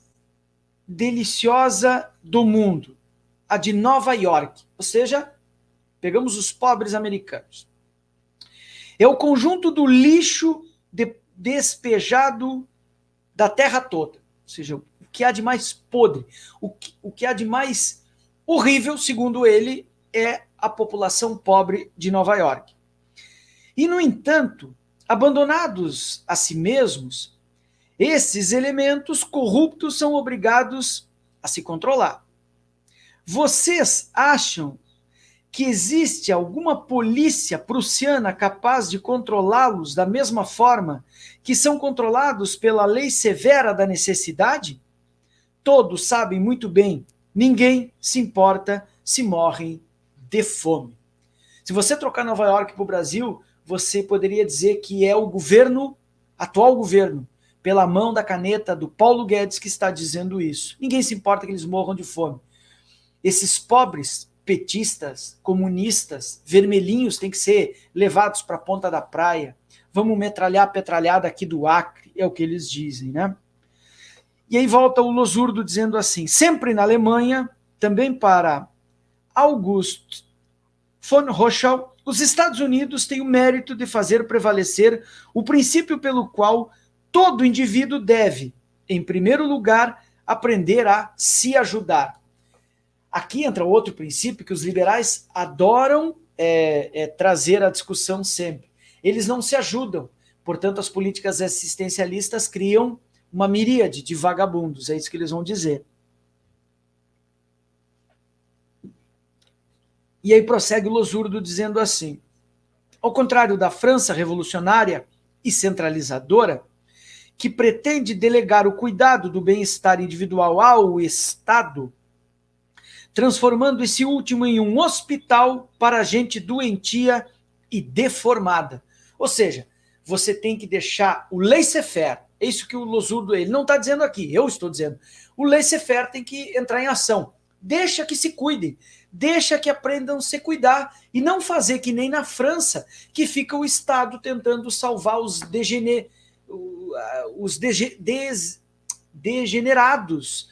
deliciosa do mundo, a de Nova York, ou seja, pegamos os pobres americanos. É o conjunto do lixo despejado da terra toda, ou seja, o que há de mais podre, o que há de mais horrível, segundo ele, é a população pobre de Nova York. E, no entanto, abandonados a si mesmos, esses elementos corruptos são obrigados a se controlar. Vocês acham que existe alguma polícia prussiana capaz de controlá-los da mesma forma que são controlados pela lei severa da necessidade? Todos sabem muito bem, ninguém se importa se morrem de fome. Se você trocar Nova York para o Brasil, você poderia dizer que é o governo, atual governo, pela mão da caneta do Paulo Guedes, que está dizendo isso. Ninguém se importa que eles morram de fome. Esses pobres petistas, comunistas, vermelhinhos têm que ser levados para a ponta da praia. Vamos metralhar a petralhada aqui do Acre, é o que eles dizem, né? E aí volta o Losurdo dizendo assim: sempre na Alemanha, também para August von Rochel, os Estados Unidos têm o mérito de fazer prevalecer o princípio pelo qual todo indivíduo deve, em primeiro lugar, aprender a se ajudar. Aqui entra outro princípio que os liberais adoram trazer à discussão sempre. Eles não se ajudam, portanto, as políticas assistencialistas criam uma miríade de vagabundos, é isso que eles vão dizer. E aí prossegue o Losurdo dizendo assim: ao contrário da França revolucionária e centralizadora, que pretende delegar o cuidado do bem-estar individual ao Estado, transformando esse último em um hospital para gente doentia e deformada. Ou seja, você tem que deixar o laissez-faire, é isso que o Losurdo, ele não está dizendo aqui, eu estou dizendo, o laissez-faire tem que entrar em ação. Deixa que se cuidem, deixa que aprendam a se cuidar e não fazer que nem na França, que fica o Estado tentando salvar os degenerados,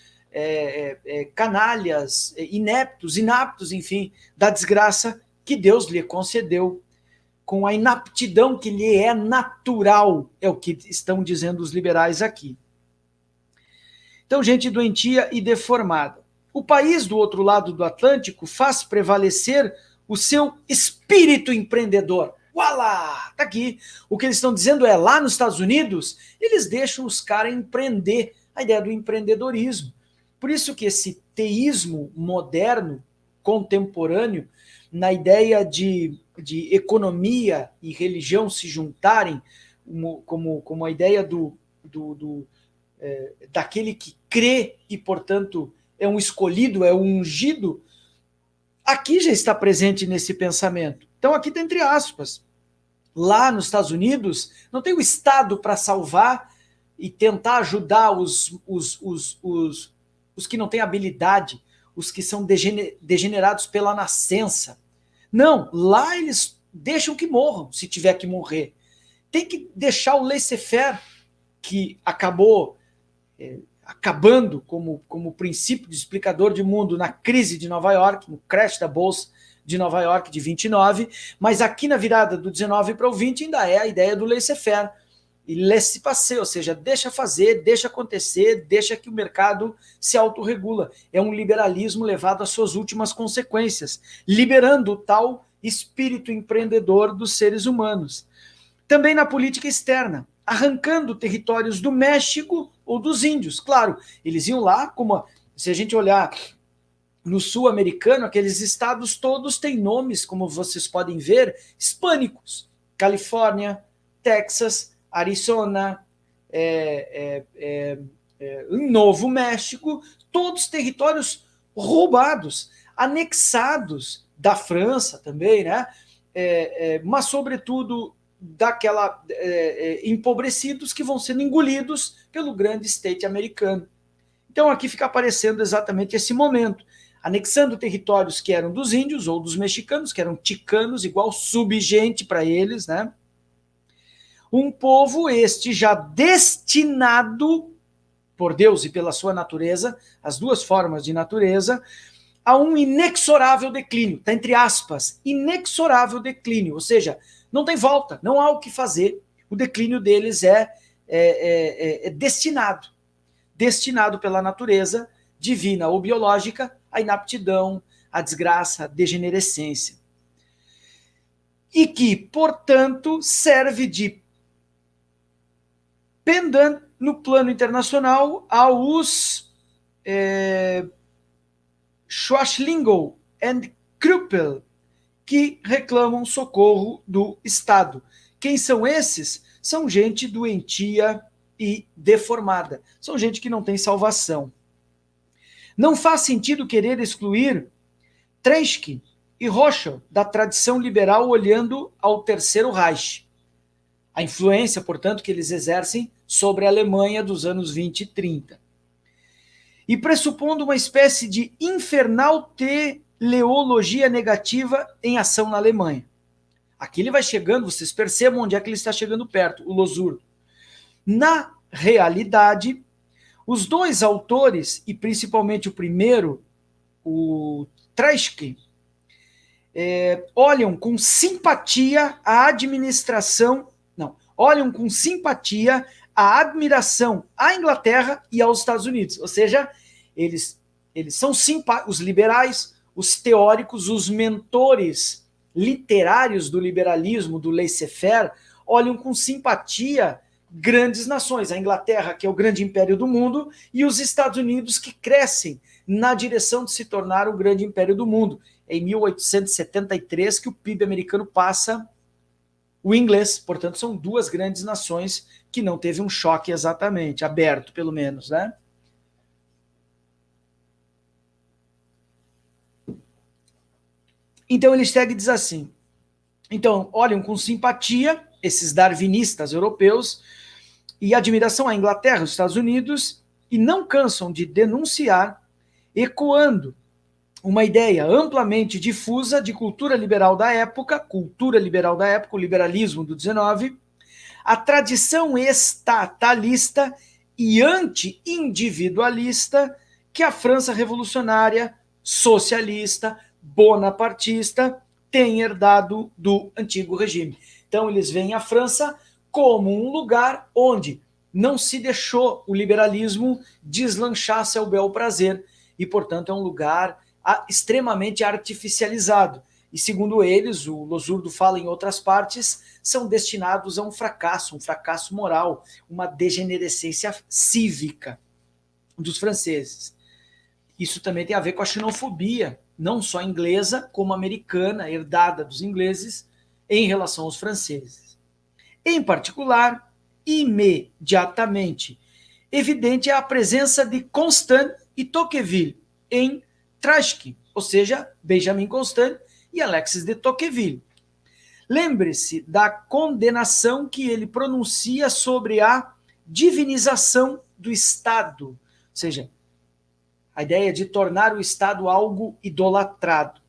canalhas, inaptos, enfim, da desgraça que Deus lhe concedeu, com a inaptidão que lhe é natural, é o que estão dizendo os liberais aqui. Então, gente doentia e deformada. O país do outro lado do Atlântico faz prevalecer o seu espírito empreendedor. Uala! Tá aqui. O que eles estão dizendo é, lá nos Estados Unidos, eles deixam os caras empreender, a ideia do empreendedorismo. Por isso que esse teísmo moderno, contemporâneo, na ideia de economia e religião se juntarem, como a ideia daquele que crê e, portanto, é um escolhido, é um ungido, aqui já está presente nesse pensamento. Então, aqui está entre aspas. Lá nos Estados Unidos, não tem o Estado para salvar e tentar ajudar os que não têm habilidade, os que são degenerados pela nascença. Não, lá eles deixam que morram, se tiver que morrer. Tem que deixar o laissez-faire, que acabou acabando como princípio de explicador de mundo na crise de Nova York, no crash da Bolsa de Nova York de 29, mas aqui na virada do 19 para o 20 ainda é a ideia do laissez-faire, e laissez-passer, ou seja, deixa fazer, deixa acontecer, deixa que o mercado se autorregula. É um liberalismo levado às suas últimas consequências, liberando o tal espírito empreendedor dos seres humanos. Também na política externa, arrancando territórios do México ou dos índios. Claro, eles iam lá, como se a gente olhar no sul americano, aqueles estados todos têm nomes, como vocês podem ver, hispânicos. Califórnia, Texas, Arizona, Novo México, todos territórios roubados, anexados da França também, né? Mas, sobretudo, empobrecidos que vão sendo engolidos pelo grande state americano. Então aqui fica aparecendo exatamente esse momento, anexando territórios que eram dos índios ou dos mexicanos, que eram ticanos, igual subgente para eles, né? Um povo este já destinado por Deus e pela sua natureza, as duas formas de natureza, a um inexorável declínio, está entre aspas, inexorável declínio, ou seja, não tem volta, não há o que fazer, o declínio deles é destinado pela natureza divina ou biológica, à inaptidão, à desgraça, à degenerescência. E que, portanto, serve de pendant no plano internacional aos Schwarzlingel and Krüppel, que reclamam socorro do Estado. Quem são esses? São gente doentia e deformada. São gente que não tem salvação. Não faz sentido querer excluir Treitschke e Rothschild da tradição liberal olhando ao Terceiro Reich. A influência, portanto, que eles exercem sobre a Alemanha dos anos 20 e 30. E pressupondo uma espécie de infernal teleologia negativa em ação na Alemanha. Aqui ele vai chegando, vocês percebam onde é que ele está chegando perto, o Losurdo. Na realidade, os dois autores, e principalmente o primeiro, o Treitschke, olham com simpatia a administração, olham com simpatia a admiração à Inglaterra e aos Estados Unidos. Ou seja, eles são os liberais, os teóricos, os mentores literários do liberalismo, do laissez-faire, olham com simpatia grandes nações, a Inglaterra, que é o grande império do mundo, e os Estados Unidos, que crescem na direção de se tornar o grande império do mundo. É em 1873 que o PIB americano passa o inglês, portanto, são duas grandes nações que não teve um choque exatamente, aberto pelo menos, né? Então ele segue e diz assim, então olham com simpatia esses darwinistas europeus e admiração à Inglaterra, os Estados Unidos, e não cansam de denunciar, ecoando uma ideia amplamente difusa de cultura liberal da época, o liberalismo do 19, a tradição estatalista e anti-individualista que a França revolucionária, socialista, bonapartista tem herdado do antigo regime. Então eles veem a França como um lugar onde não se deixou o liberalismo deslanchar seu bel prazer e, portanto, é um lugar extremamente artificializado. E, segundo eles, o Losurdo fala em outras partes, são destinados a um fracasso moral, uma degenerescência cívica dos franceses. Isso também tem a ver com a xenofobia, não só inglesa, como americana, herdada dos ingleses, em relação aos franceses. Em particular, imediatamente evidente é a presença de Constant e Tocqueville em Treitschke, ou seja, Benjamin Constant e Alexis de Tocqueville. Lembre-se da condenação que ele pronuncia sobre a divinização do Estado, ou seja, a ideia de tornar o Estado algo idolatrado.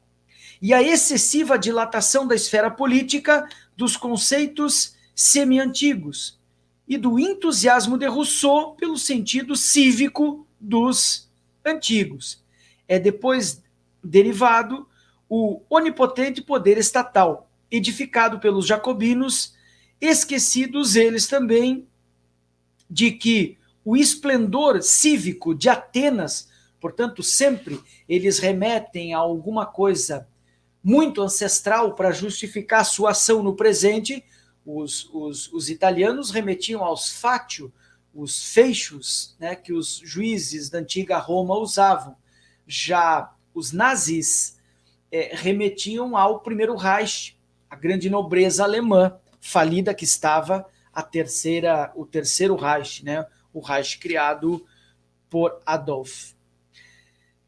E a excessiva dilatação da esfera política dos conceitos semi-antigos e do entusiasmo de Rousseau pelo sentido cívico dos antigos. É depois derivado o onipotente poder estatal, edificado pelos jacobinos, esquecidos eles também de que o esplendor cívico de Atenas, portanto, sempre eles remetem a alguma coisa muito ancestral para justificar sua ação no presente. Os italianos remetiam aos fatio, os feixos, né, que os juízes da antiga Roma usavam. Já os nazis remetiam ao primeiro Reich, a grande nobreza alemã, falida que estava o terceiro Reich, né, o Reich criado por Adolf.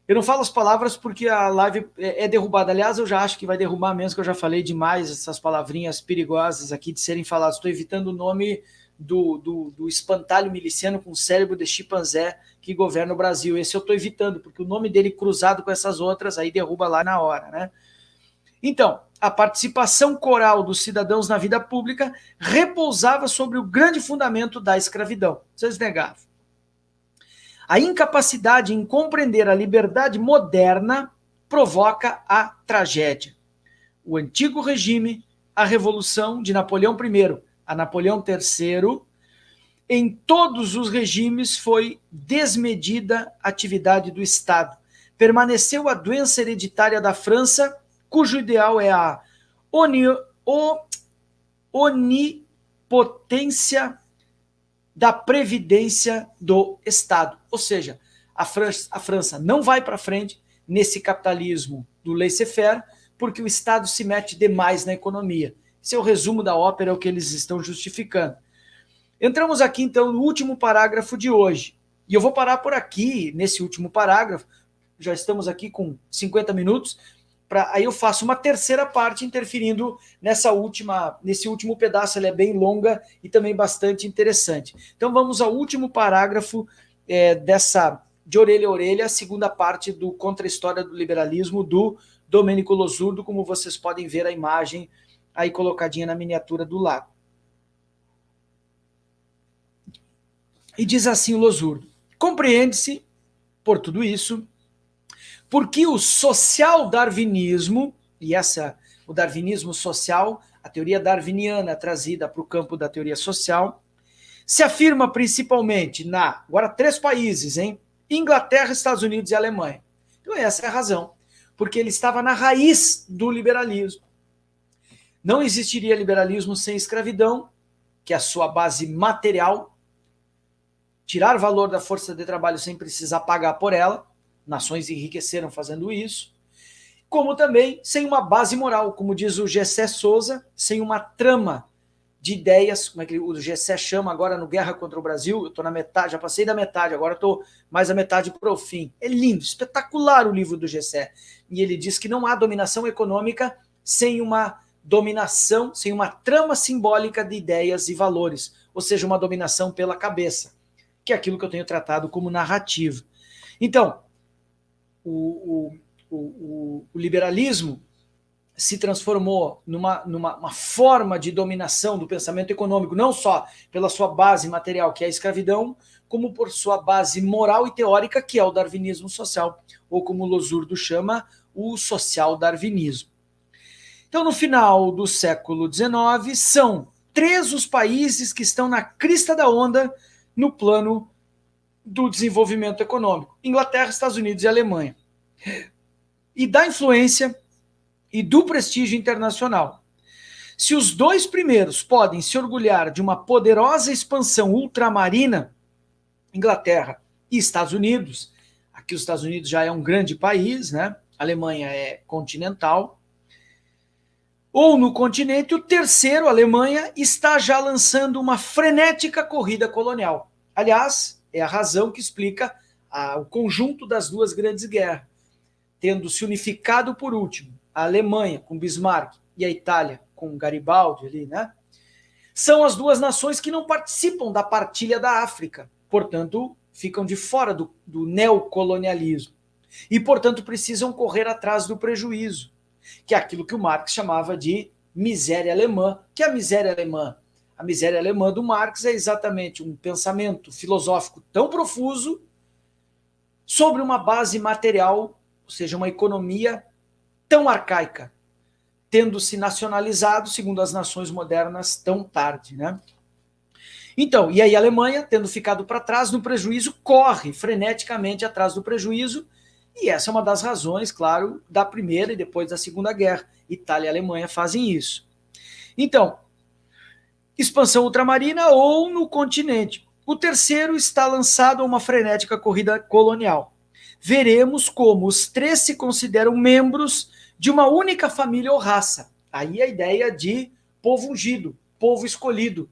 Eu não falo as palavras porque a live é derrubada. Aliás, eu já acho que vai derrubar mesmo, que eu já falei demais essas palavrinhas perigosas aqui de serem faladas. Estou evitando o nome do espantalho miliciano com cérebro de chimpanzé que governa o Brasil. Esse eu estou evitando, porque o nome dele cruzado com essas outras, aí derruba lá na hora, né? Então, a participação coral dos cidadãos na vida pública repousava sobre o grande fundamento da escravidão. Vocês negavam. A incapacidade em compreender a liberdade moderna provoca a tragédia. O antigo regime, a revolução de Napoleão I a Napoleão III, em todos os regimes foi desmedida atividade do Estado. Permaneceu a doença hereditária da França, cujo ideal é a onipotência da previdência do Estado. Ou seja, a França não vai para frente nesse capitalismo do laissez-faire, porque o Estado se mete demais na economia. Esse é o resumo da ópera, é o que eles estão justificando. Entramos aqui, então, no último parágrafo de hoje. E eu vou parar por aqui, nesse último parágrafo. Já estamos aqui com 50 minutos. Aí eu faço uma terceira parte interferindo nesse último pedaço. Ela é bem longa e também bastante interessante. Então vamos ao último parágrafo de orelha a orelha, a segunda parte do Contra-História do Liberalismo, do Domênico Losurdo, como vocês podem ver a imagem aí colocadinha na miniatura do lado. E diz assim o Losurdo: compreende-se, por tudo isso, porque o social-darwinismo, e o darwinismo social, a teoria darwiniana trazida para o campo da teoria social, se afirma principalmente agora 3 países, hein? Inglaterra, Estados Unidos e Alemanha. Então essa é a razão, porque ele estava na raiz do liberalismo. Não existiria liberalismo sem escravidão, que é a sua base material, tirar valor da força de trabalho sem precisar pagar por ela. Nações enriqueceram fazendo isso. Como também sem uma base moral, como diz o Gessé Souza, sem uma trama de ideias, como é que o Gessé chama agora no Guerra contra o Brasil. Eu estou na metade, já passei da metade, agora estou mais a metade para o fim. É lindo, espetacular o livro do Gessé. E ele diz que não há dominação econômica sem uma dominação, sem uma trama simbólica de ideias e valores, ou seja, uma dominação pela cabeça, que é aquilo que eu tenho tratado como narrativa. Então, o liberalismo se transformou numa forma de dominação do pensamento econômico, não só pela sua base material, que é a escravidão, como por sua base moral e teórica, que é o darwinismo social, ou como Losurdo chama, o social-darwinismo. Então, no final do século XIX, são 3 os países que estão na crista da onda no plano do desenvolvimento econômico: Inglaterra, Estados Unidos e Alemanha. E da influência e do prestígio internacional. Se os 2 primeiros podem se orgulhar de uma poderosa expansão ultramarina, Inglaterra e Estados Unidos, aqui os Estados Unidos já é um grande país, né? A Alemanha é continental, ou no continente, o terceiro, a Alemanha, está já lançando uma frenética corrida colonial. Aliás, é a razão que explica o conjunto das 2 grandes guerras, tendo se unificado por último a Alemanha com Bismarck e a Itália com Garibaldi ali, né? São as 2 nações que não participam da partilha da África, portanto, ficam de fora do neocolonialismo e, portanto, precisam correr atrás do prejuízo, que é aquilo que o Marx chamava de miséria alemã. Que é a miséria alemã? A miséria alemã do Marx é exatamente um pensamento filosófico tão profuso sobre uma base material, ou seja, uma economia tão arcaica, tendo se nacionalizado, segundo as nações modernas, tão tarde, né? Então, e aí a Alemanha, tendo ficado para trás no prejuízo, corre freneticamente atrás do prejuízo, e essa é uma das razões, claro, da Primeira e depois da Segunda Guerra. Itália e Alemanha fazem isso. Então, expansão ultramarina ou no continente. O terceiro está lançado a uma frenética corrida colonial. Veremos como os 3 se consideram membros de uma única família ou raça. Aí a ideia de povo ungido, povo escolhido.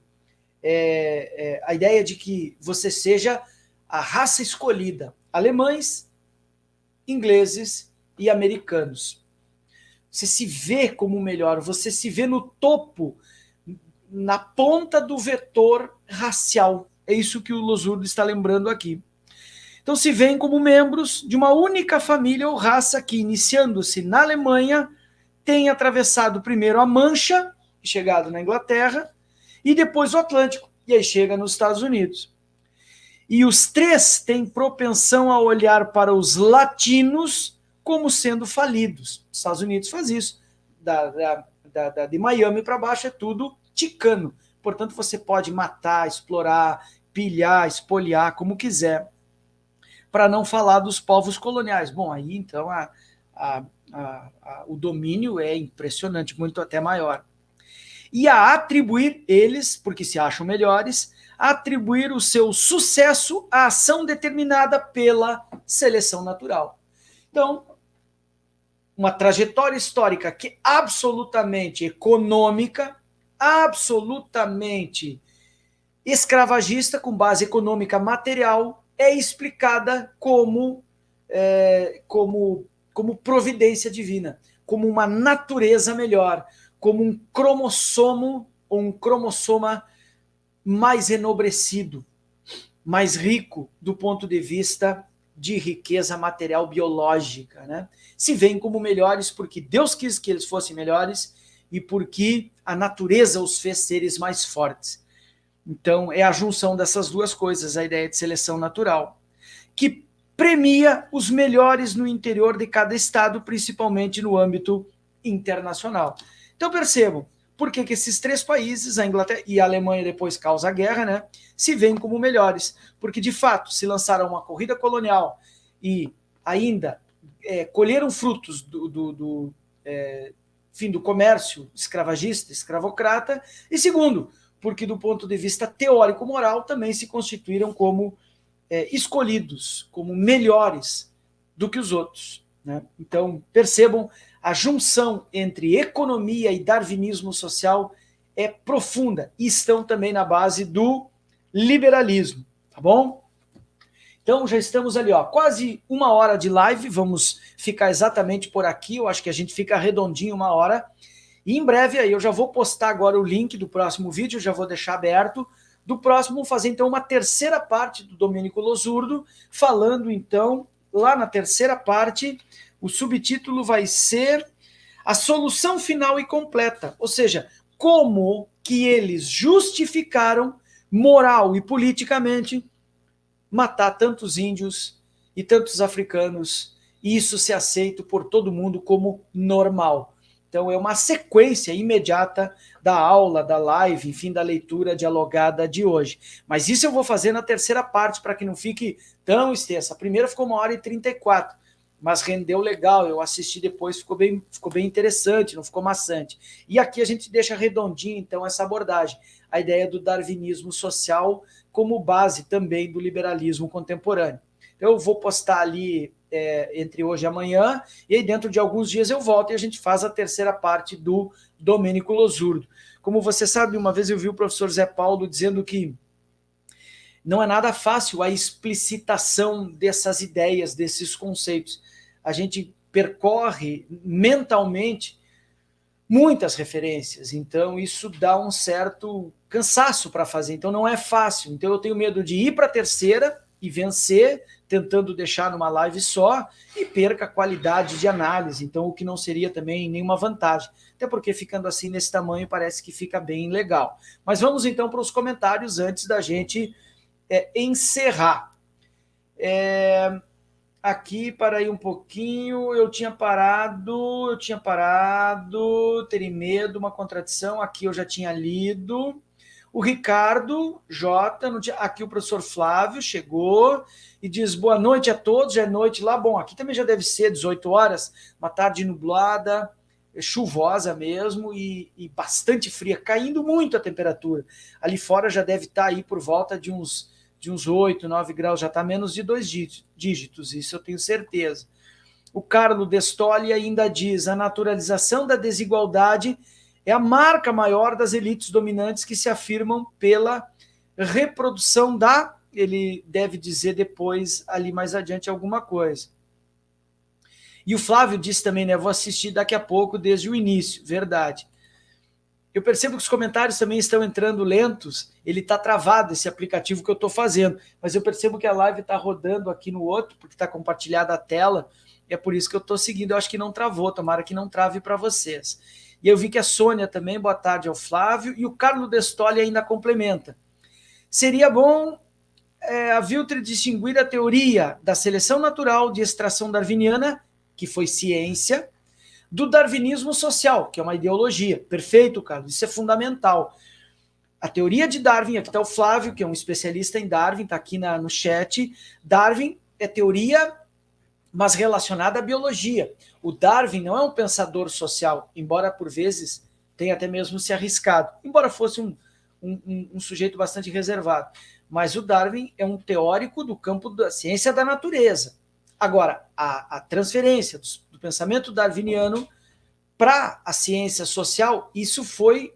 A ideia de que você seja a raça escolhida. Alemães, ingleses e americanos. Você se vê como o melhor, você se vê no topo na ponta do vetor racial. É isso que o Losurdo está lembrando aqui. Então se veem como membros de uma única família ou raça que, iniciando-se na Alemanha, tem atravessado primeiro a Mancha, chegado na Inglaterra, e depois o Atlântico, e aí chega nos Estados Unidos. E os três têm propensão a olhar para os latinos como sendo falidos. Os Estados Unidos faz isso. De Miami para baixo é tudo ticano. Portanto, você pode matar, explorar, pilhar, espoliar, como quiser, para não falar dos povos coloniais. Bom, aí então o domínio é impressionante, muito até maior. E a atribuir eles, porque se acham melhores, atribuir o seu sucesso à ação determinada pela seleção natural. Então, uma trajetória histórica que é absolutamente econômica, absolutamente escravagista, com base econômica material, é explicada como providência divina, como uma natureza melhor, como um cromossomo ou um cromossoma mais enobrecido, mais rico do ponto de vista de riqueza material biológica, né? Se veem como melhores porque Deus quis que eles fossem melhores e porque a natureza os fez seres mais fortes. Então, é a junção dessas duas coisas, a ideia de seleção natural, que premia os melhores no interior de cada estado, principalmente no âmbito internacional. Então, percebam, por que esses três países, a Inglaterra e a Alemanha depois causa a guerra, né, se veem como melhores. Porque, de fato, se lançaram uma corrida colonial e ainda colheram frutos do comércio escravagista, escravocrata, e segundo, porque do ponto de vista teórico-moral também se constituíram como escolhidos, como melhores do que os outros, né? Então, percebam, a junção entre economia e darwinismo social é profunda e estão também na base do liberalismo, tá bom? Então, já estamos ali, ó, quase 1 hora de live, vamos ficar exatamente por aqui, eu acho que a gente fica redondinho 1 hora, e em breve aí eu já vou postar agora o link do próximo vídeo, já vou deixar aberto, do próximo vamos fazer então uma terceira parte do Domênico Losurdo, falando então, lá na terceira parte, o subtítulo vai ser a solução final e completa, ou seja, como que eles justificaram moral e politicamente matar tantos índios e tantos africanos, e isso ser aceito por todo mundo como normal. Então é uma sequência imediata da aula, da live, enfim, da leitura dialogada de hoje. Mas isso eu vou fazer na terceira parte, para que não fique tão extensa. A primeira ficou 1 hora e 34, mas rendeu legal, eu assisti depois, ficou bem interessante, não ficou maçante. E aqui a gente deixa redondinho, então, essa abordagem, a ideia do darwinismo social como base também do liberalismo contemporâneo. Eu vou postar ali entre hoje e amanhã, e aí dentro de alguns dias eu volto e a gente faz a terceira parte do Domênico Losurdo. Como você sabe, uma vez eu vi o professor Zé Paulo dizendo que não é nada fácil a explicitação dessas ideias, desses conceitos. A gente percorre mentalmente muitas referências, então isso dá um certo cansaço para fazer, então não é fácil. Então eu tenho medo de ir para a terceira e vencer, tentando deixar numa live só, e perca a qualidade de análise, então o que não seria também nenhuma vantagem, até porque ficando assim nesse tamanho parece que fica bem legal. Mas vamos então para os comentários antes da gente encerrar. Aqui, para aí um pouquinho, eu tinha parado, terei medo, uma contradição, aqui eu já tinha lido. O Ricardo J, aqui o professor Flávio chegou e diz boa noite a todos, já é noite lá, bom, aqui também já deve ser 18 horas, uma tarde nublada, chuvosa mesmo e bastante fria, caindo muito a temperatura. Ali fora já deve estar aí por volta de uns 8, 9 graus, já está menos de 2 dígitos, isso eu tenho certeza. O Carlo Destoli ainda diz, a naturalização da desigualdade é a marca maior das elites dominantes que se afirmam pela reprodução da... Ele deve dizer depois, ali mais adiante, alguma coisa. E o Flávio disse também, né, vou assistir daqui a pouco, desde o início, verdade. Eu percebo que os comentários também estão entrando lentos, ele está travado, esse aplicativo que eu estou fazendo, mas eu percebo que a live está rodando aqui no outro, porque está compartilhada a tela, e é por isso que eu estou seguindo. Eu acho que não travou, tomara que não trave para vocês. E eu vi que a Sônia também, boa tarde ao Flávio, e o Carlo Destoli ainda complementa. Seria bom a Viltre distinguir a teoria da seleção natural de extração darwiniana, que foi ciência, do darwinismo social, que é uma ideologia. Perfeito, Carlos, isso é fundamental. A teoria de Darwin, aqui está o Flávio, que é um especialista em Darwin, está aqui no chat. Darwin é teoria, mas relacionada à biologia. O Darwin não é um pensador social, embora por vezes tenha até mesmo se arriscado, embora fosse um sujeito bastante reservado. Mas o Darwin é um teórico do campo da ciência da natureza. Agora, a transferência do pensamento darwiniano para a ciência social, isso foi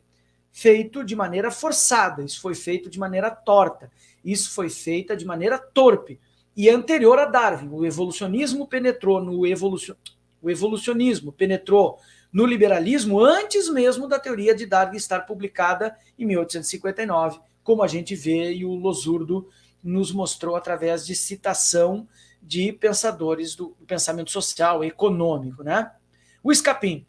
feito de maneira forçada, isso foi feito de maneira torta, isso foi feito de maneira torpe. E anterior a Darwin, o evolucionismo penetrou o evolucionismo penetrou no liberalismo antes mesmo da teoria de Darwin estar publicada em 1859, como a gente vê e o Losurdo nos mostrou através de citação de pensadores do pensamento social e econômico, né? O Scapin.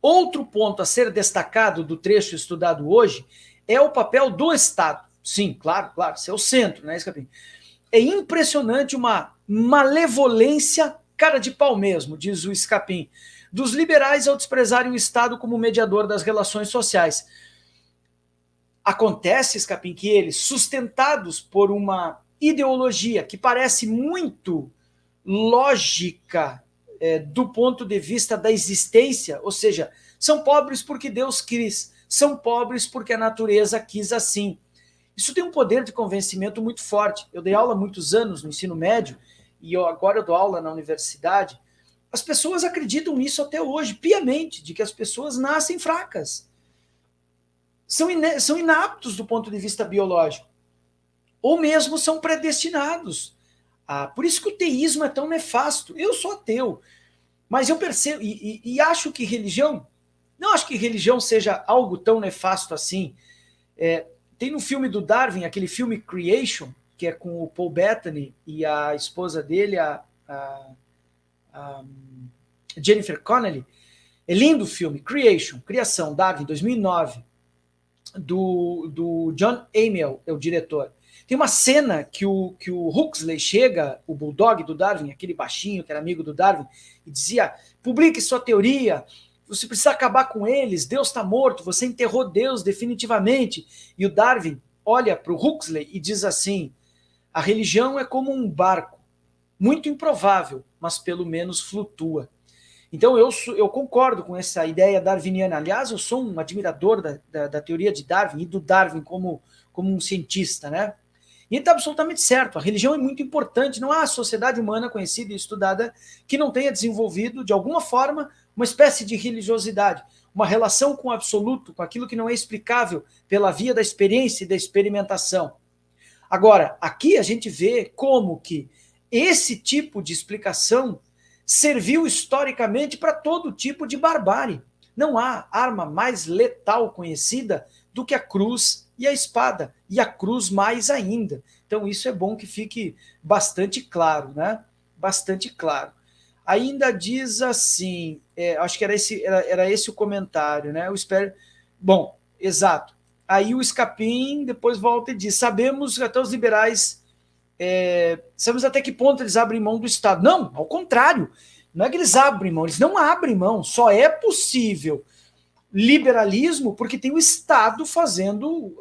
Outro ponto a ser destacado do trecho estudado hoje é o papel do Estado. Sim, claro, isso é o centro, né, Scapin? É impressionante uma malevolência cara de pau mesmo, diz o Scapin, dos liberais ao desprezarem o Estado como mediador das relações sociais. Acontece, Scapin, que eles, sustentados por uma ideologia que parece muito lógica do ponto de vista da existência, ou seja, são pobres porque Deus quis, são pobres porque a natureza quis assim. Isso tem um poder de convencimento muito forte. Eu dei aula há muitos anos no ensino médio, e agora eu dou aula na universidade. As pessoas acreditam nisso até hoje, piamente, de que as pessoas nascem fracas. São inaptos do ponto de vista biológico. Ou mesmo são predestinados. Por isso que o teísmo é tão nefasto. Eu sou ateu, mas eu percebo, e acho que religião, não acho que religião seja algo tão nefasto assim. Tem no filme do Darwin, aquele filme Creation, que é com o Paul Bettany e a esposa dele, a Jennifer Connelly. É lindo o filme, Creation, Criação, Darwin, 2009, do John Amiel, é o diretor. Tem uma cena que o Huxley chega, o bulldog do Darwin, aquele baixinho que era amigo do Darwin, e dizia, publique sua teoria, você precisa acabar com eles, Deus está morto, você enterrou Deus definitivamente. E o Darwin olha para o Huxley e diz assim, a religião é como um barco, muito improvável, mas pelo menos flutua. Então eu concordo com essa ideia darwiniana. Aliás, eu sou um admirador da teoria de Darwin e do Darwin como um cientista, né? E ele está absolutamente certo, a religião é muito importante, não há sociedade humana conhecida e estudada que não tenha desenvolvido, de alguma forma, uma espécie de religiosidade, uma relação com o absoluto, com aquilo que não é explicável pela via da experiência e da experimentação. Agora, aqui a gente vê como que esse tipo de explicação serviu historicamente para todo tipo de barbárie. Não há arma mais letal conhecida do que a cruz e a espada, e a cruz mais ainda. Então isso é bom que fique bastante claro, né? Bastante claro. Ainda diz assim, acho que era esse o comentário, né? Eu espero. Bom, exato. Aí o Scapin depois volta e diz: sabemos que até os liberais, sabemos até que ponto eles abrem mão do Estado. Não, ao contrário. Não é que eles abrem mão, eles não abrem mão. Só é possível liberalismo porque tem o Estado fazendo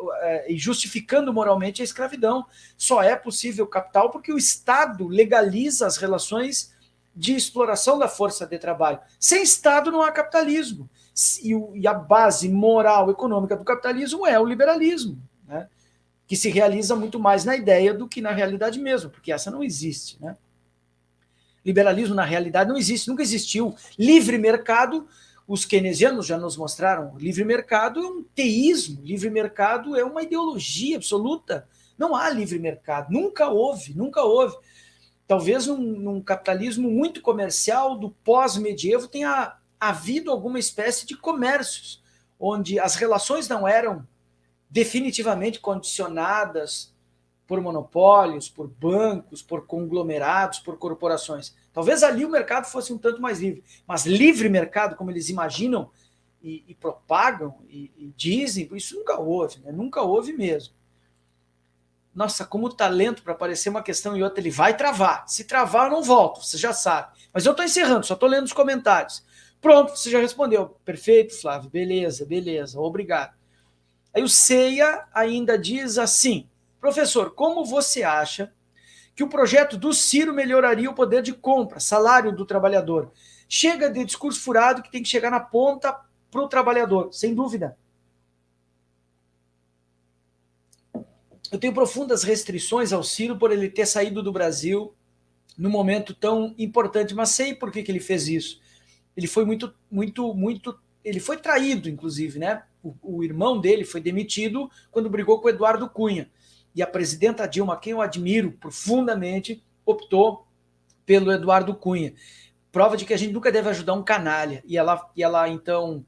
e justificando moralmente a escravidão. Só é possível capital porque o Estado legaliza as relações de exploração da força de trabalho. Sem Estado não há capitalismo. E a base moral econômica do capitalismo é o liberalismo, né? Que se realiza muito mais na ideia do que na realidade mesmo, porque essa não existe, né? Liberalismo na realidade não existe, nunca existiu. Livre mercado, os keynesianos já nos mostraram, livre mercado é um teísmo, livre mercado é uma ideologia absoluta. Não há livre mercado, nunca houve, nunca houve. Talvez num capitalismo muito comercial do pós-medievo tenha havido alguma espécie de comércios, onde as relações não eram definitivamente condicionadas por monopólios, por bancos, por conglomerados, por corporações. Talvez ali o mercado fosse um tanto mais livre, mas livre mercado, como eles imaginam e propagam e dizem, isso nunca houve, né? Nunca houve mesmo. Nossa, como talento para aparecer uma questão e outra, ele vai travar. Se travar, eu não volto, você já sabe. Mas eu estou encerrando, só estou lendo os comentários. Pronto, você já respondeu. Perfeito, Flávio, beleza, beleza, obrigado. Aí o Ceia ainda diz assim, professor, como você acha que o projeto do Ciro melhoraria o poder de compra, salário do trabalhador? Chega de discurso furado que tem que chegar na ponta para o trabalhador, sem dúvida. Eu tenho profundas restrições ao Ciro por ele ter saído do Brasil num momento tão importante, mas sei por que ele fez isso. Ele foi muito, ele foi traído, inclusive, né? O irmão dele foi demitido quando brigou com o Eduardo Cunha. E a presidenta Dilma, quem eu admiro profundamente, optou pelo Eduardo Cunha. Prova de que a gente nunca deve ajudar um canalha. E ela então,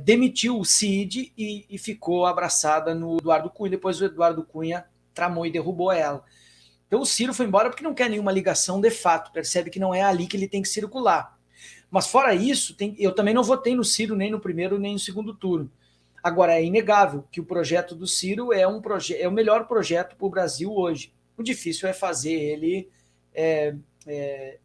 demitiu o Cid e ficou abraçada no Eduardo Cunha. Depois o Eduardo Cunha tramou e derrubou ela. Então o Ciro foi embora porque não quer nenhuma ligação de fato, percebe que não é ali que ele tem que circular. Mas fora isso, eu também não votei no Ciro nem no primeiro nem no segundo turno. Agora, é inegável que o projeto do Ciro é o melhor projeto para o Brasil hoje. O difícil é fazer ele...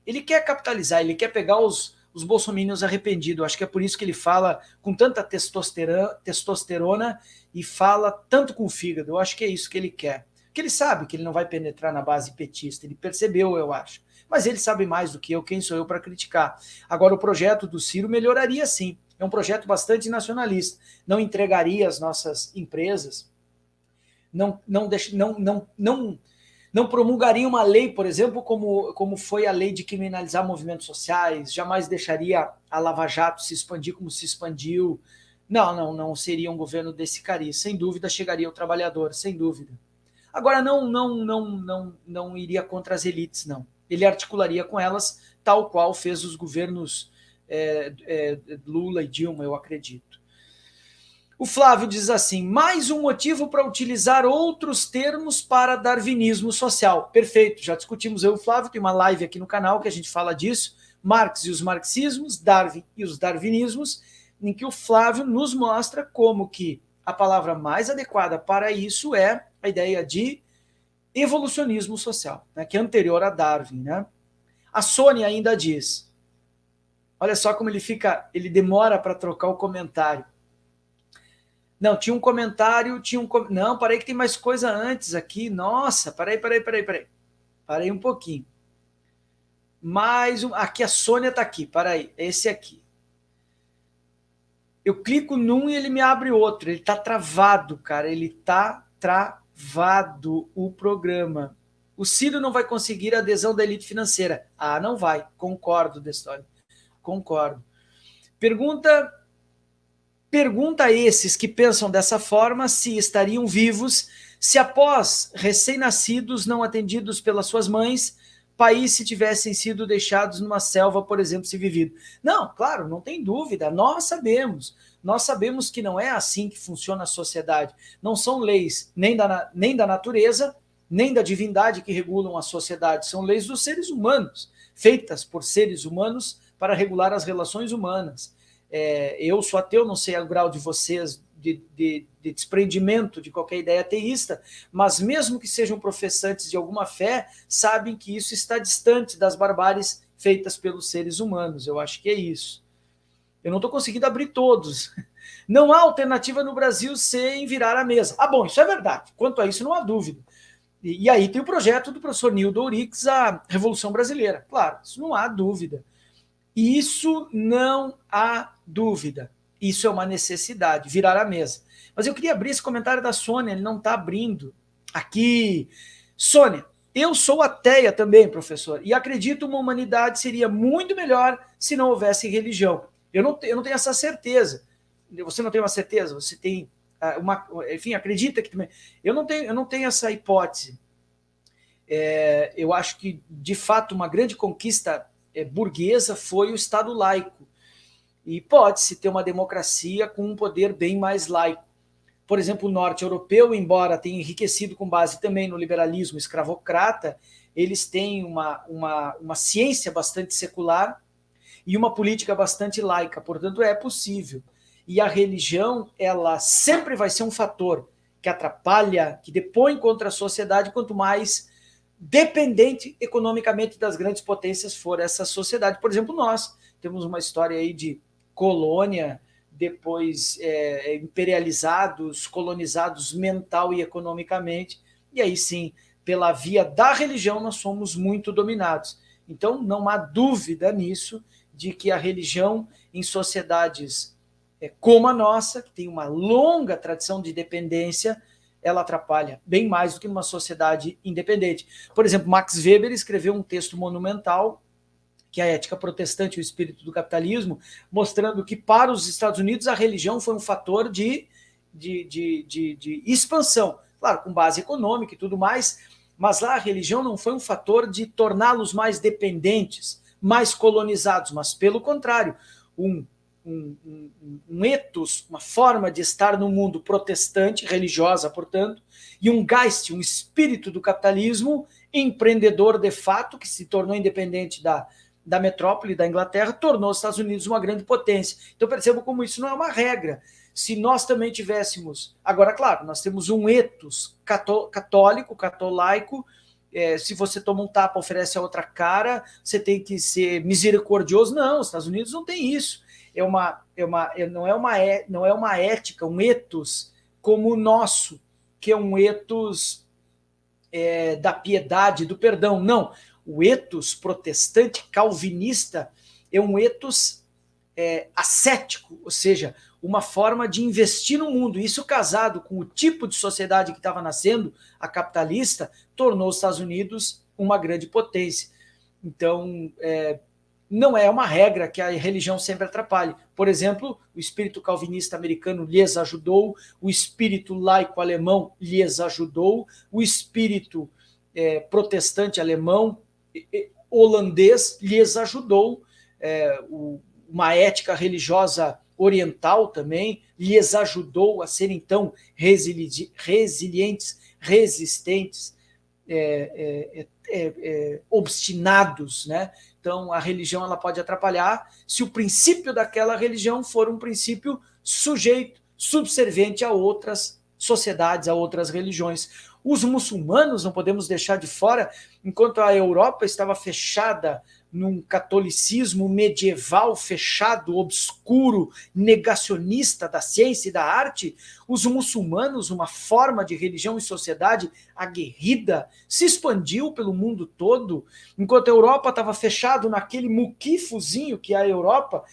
ele quer capitalizar, ele quer pegar os bolsominions arrependidos. Acho que é por isso que ele fala com tanta testosterona e fala tanto com o fígado. Eu acho que é isso que ele quer. Porque ele sabe que ele não vai penetrar na base petista. Ele percebeu, eu acho. Mas ele sabe mais do que eu. Quem sou eu para criticar? Agora, o projeto do Ciro melhoraria sim. É um projeto bastante nacionalista. Não entregaria as nossas empresas, não promulgaria uma lei, por exemplo, como foi a lei de criminalizar movimentos sociais, jamais deixaria a Lava Jato se expandir como se expandiu. Não seria um governo desse cariz. Sem dúvida, chegaria ao trabalhador, sem dúvida. Agora, não iria contra as elites, não. Ele articularia com elas, tal qual fez os governos Lula e Dilma, eu acredito. O Flávio diz assim, mais um motivo para utilizar outros termos para darwinismo social. Perfeito, já discutimos eu e o Flávio, tem uma live aqui no canal que a gente fala disso, Marx e os marxismos, Darwin e os darwinismos, em que o Flávio nos mostra como que a palavra mais adequada para isso é a ideia de evolucionismo social, né, que é anterior a Darwin. Né? A Sônia ainda diz, olha só como ele demora para trocar o comentário. Não, tinha um comentário, não, parei que tem mais coisa antes aqui. Nossa, parei. Parei um pouquinho. Aqui a Sônia está aqui, parei, esse aqui. Eu clico num e ele me abre outro. Ele está travado, cara, ele está travado o programa. O Ciro não vai conseguir a adesão da elite financeira. Ah, não vai, concordo, Destório, concordo. Pergunta a esses que pensam dessa forma se estariam vivos se após recém-nascidos não atendidos pelas suas mães, país se tivessem sido deixados numa selva, por exemplo, se vivido. Não, claro, não tem dúvida, nós sabemos que não é assim que funciona a sociedade. Não são leis nem da natureza, nem da divindade que regulam a sociedade, são leis dos seres humanos, feitas por seres humanos para regular as relações humanas. Eu sou ateu, não sei o grau de vocês de desprendimento de qualquer ideia ateísta, mas mesmo que sejam professantes de alguma fé, sabem que isso está distante das barbáries feitas pelos seres humanos. Eu acho que é isso. Eu não estou conseguindo abrir todos. Não há alternativa no Brasil sem virar a mesa. Ah, bom, isso é verdade. Quanto a isso, não há dúvida. E aí tem o projeto do professor Nildo Ourix, a Revolução Brasileira. Claro, isso não há dúvida. Isso não há dúvida. Isso é uma necessidade, virar a mesa. Mas eu queria abrir esse comentário da Sônia, ele não está abrindo. Aqui. Sônia, eu sou ateia também, professor, e acredito que uma humanidade seria muito melhor se não houvesse religião. Eu não tenho essa certeza. Você não tem uma certeza? Você tem enfim, acredita que também. Eu não tenho essa hipótese. Eu acho que, de fato, uma grande conquista burguesa foi o Estado laico. E pode-se ter uma democracia com um poder bem mais laico. Por exemplo, o norte europeu, embora tenha enriquecido com base também no liberalismo escravocrata, eles têm uma ciência bastante secular e uma política bastante laica, portanto é possível. E a religião, ela sempre vai ser um fator que atrapalha, que depõe contra a sociedade, quanto mais dependente economicamente das grandes potências for essa sociedade. Por exemplo, nós temos uma história aí de colônia, depois imperializados, colonizados mental e economicamente, e aí sim, pela via da religião, nós somos muito dominados. Então, não há dúvida nisso, de que a religião em sociedades como a nossa, que tem uma longa tradição de dependência, ela atrapalha bem mais do que numa sociedade independente. Por exemplo, Max Weber escreveu um texto monumental, que é a Ética Protestante e o Espírito do Capitalismo, mostrando que para os Estados Unidos a religião foi um fator de expansão, claro, com base econômica e tudo mais, mas lá a religião não foi um fator de torná-los mais dependentes, mais colonizados, mas pelo contrário, um ethos, uma forma de estar no mundo protestante, religiosa, portanto, e um Geist, um espírito do capitalismo empreendedor de fato, que se tornou independente da metrópole da Inglaterra, tornou os Estados Unidos uma grande potência. Então percebo como isso não é uma regra. Se nós também tivéssemos... Agora, claro, nós temos um ethos católico, catolaico, se você toma um tapa, oferece a outra cara, você tem que ser misericordioso. Não, os Estados Unidos não tem isso. Não é uma ética, um ethos como o nosso, que é um ethos da piedade, do perdão. Não, o ethos protestante calvinista é um ethos ascético, ou seja, uma forma de investir no mundo. Isso, casado com o tipo de sociedade que estava nascendo, a capitalista, tornou os Estados Unidos uma grande potência. Então, não é uma regra que a religião sempre atrapalhe. Por exemplo, o espírito calvinista americano lhes ajudou, o espírito laico alemão lhes ajudou, o espírito protestante alemão, holandês lhes ajudou, uma ética religiosa oriental também lhes ajudou a serem então resilientes, resistentes, obstinados, né? Então, a religião ela pode atrapalhar se o princípio daquela religião for um princípio sujeito, subserviente a outras sociedades, a outras religiões. Os muçulmanos não podemos deixar de fora, enquanto a Europa estava fechada num catolicismo medieval, fechado, obscuro, negacionista da ciência e da arte, os muçulmanos, uma forma de religião e sociedade aguerrida, se expandiu pelo mundo todo, enquanto a Europa estava fechada naquele muquifozinho que é a Europa,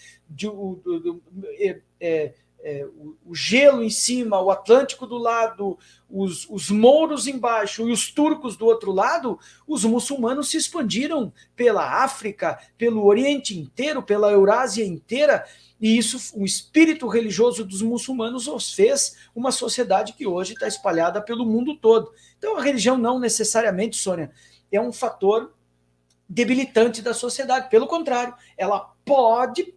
o gelo em cima, o Atlântico do lado, os mouros embaixo e os turcos do outro lado, os muçulmanos se expandiram pela África, pelo Oriente inteiro, pela Eurásia inteira, e isso, o espírito religioso dos muçulmanos os fez uma sociedade que hoje está espalhada pelo mundo todo. Então a religião não necessariamente, Sônia, é um fator debilitante da sociedade, pelo contrário, ela pode,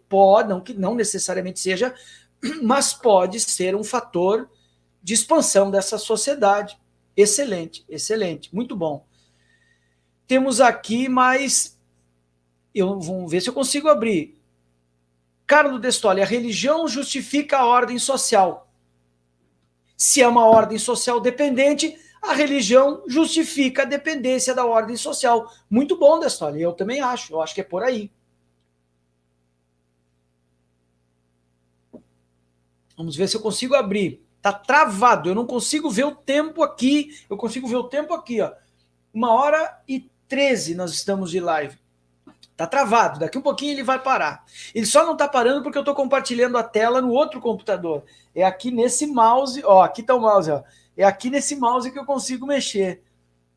não necessariamente seja, mas pode ser um fator de expansão dessa sociedade. Excelente, excelente, muito bom. Temos aqui mais... Vamos ver se eu consigo abrir. Carlos Destoli, a religião justifica a ordem social. Se é uma ordem social dependente, a religião justifica a dependência da ordem social. Muito bom, Destoli, eu também acho. Eu acho que é por aí. Vamos ver se eu consigo abrir. Tá travado, eu não consigo ver o tempo aqui. Eu consigo ver o tempo aqui, ó. 1h13 nós estamos de live. Tá travado, daqui um pouquinho ele vai parar. Ele só não tá parando porque eu tô compartilhando a tela no outro computador. É aqui nesse mouse, ó, aqui tá o mouse, ó. É aqui nesse mouse que eu consigo mexer.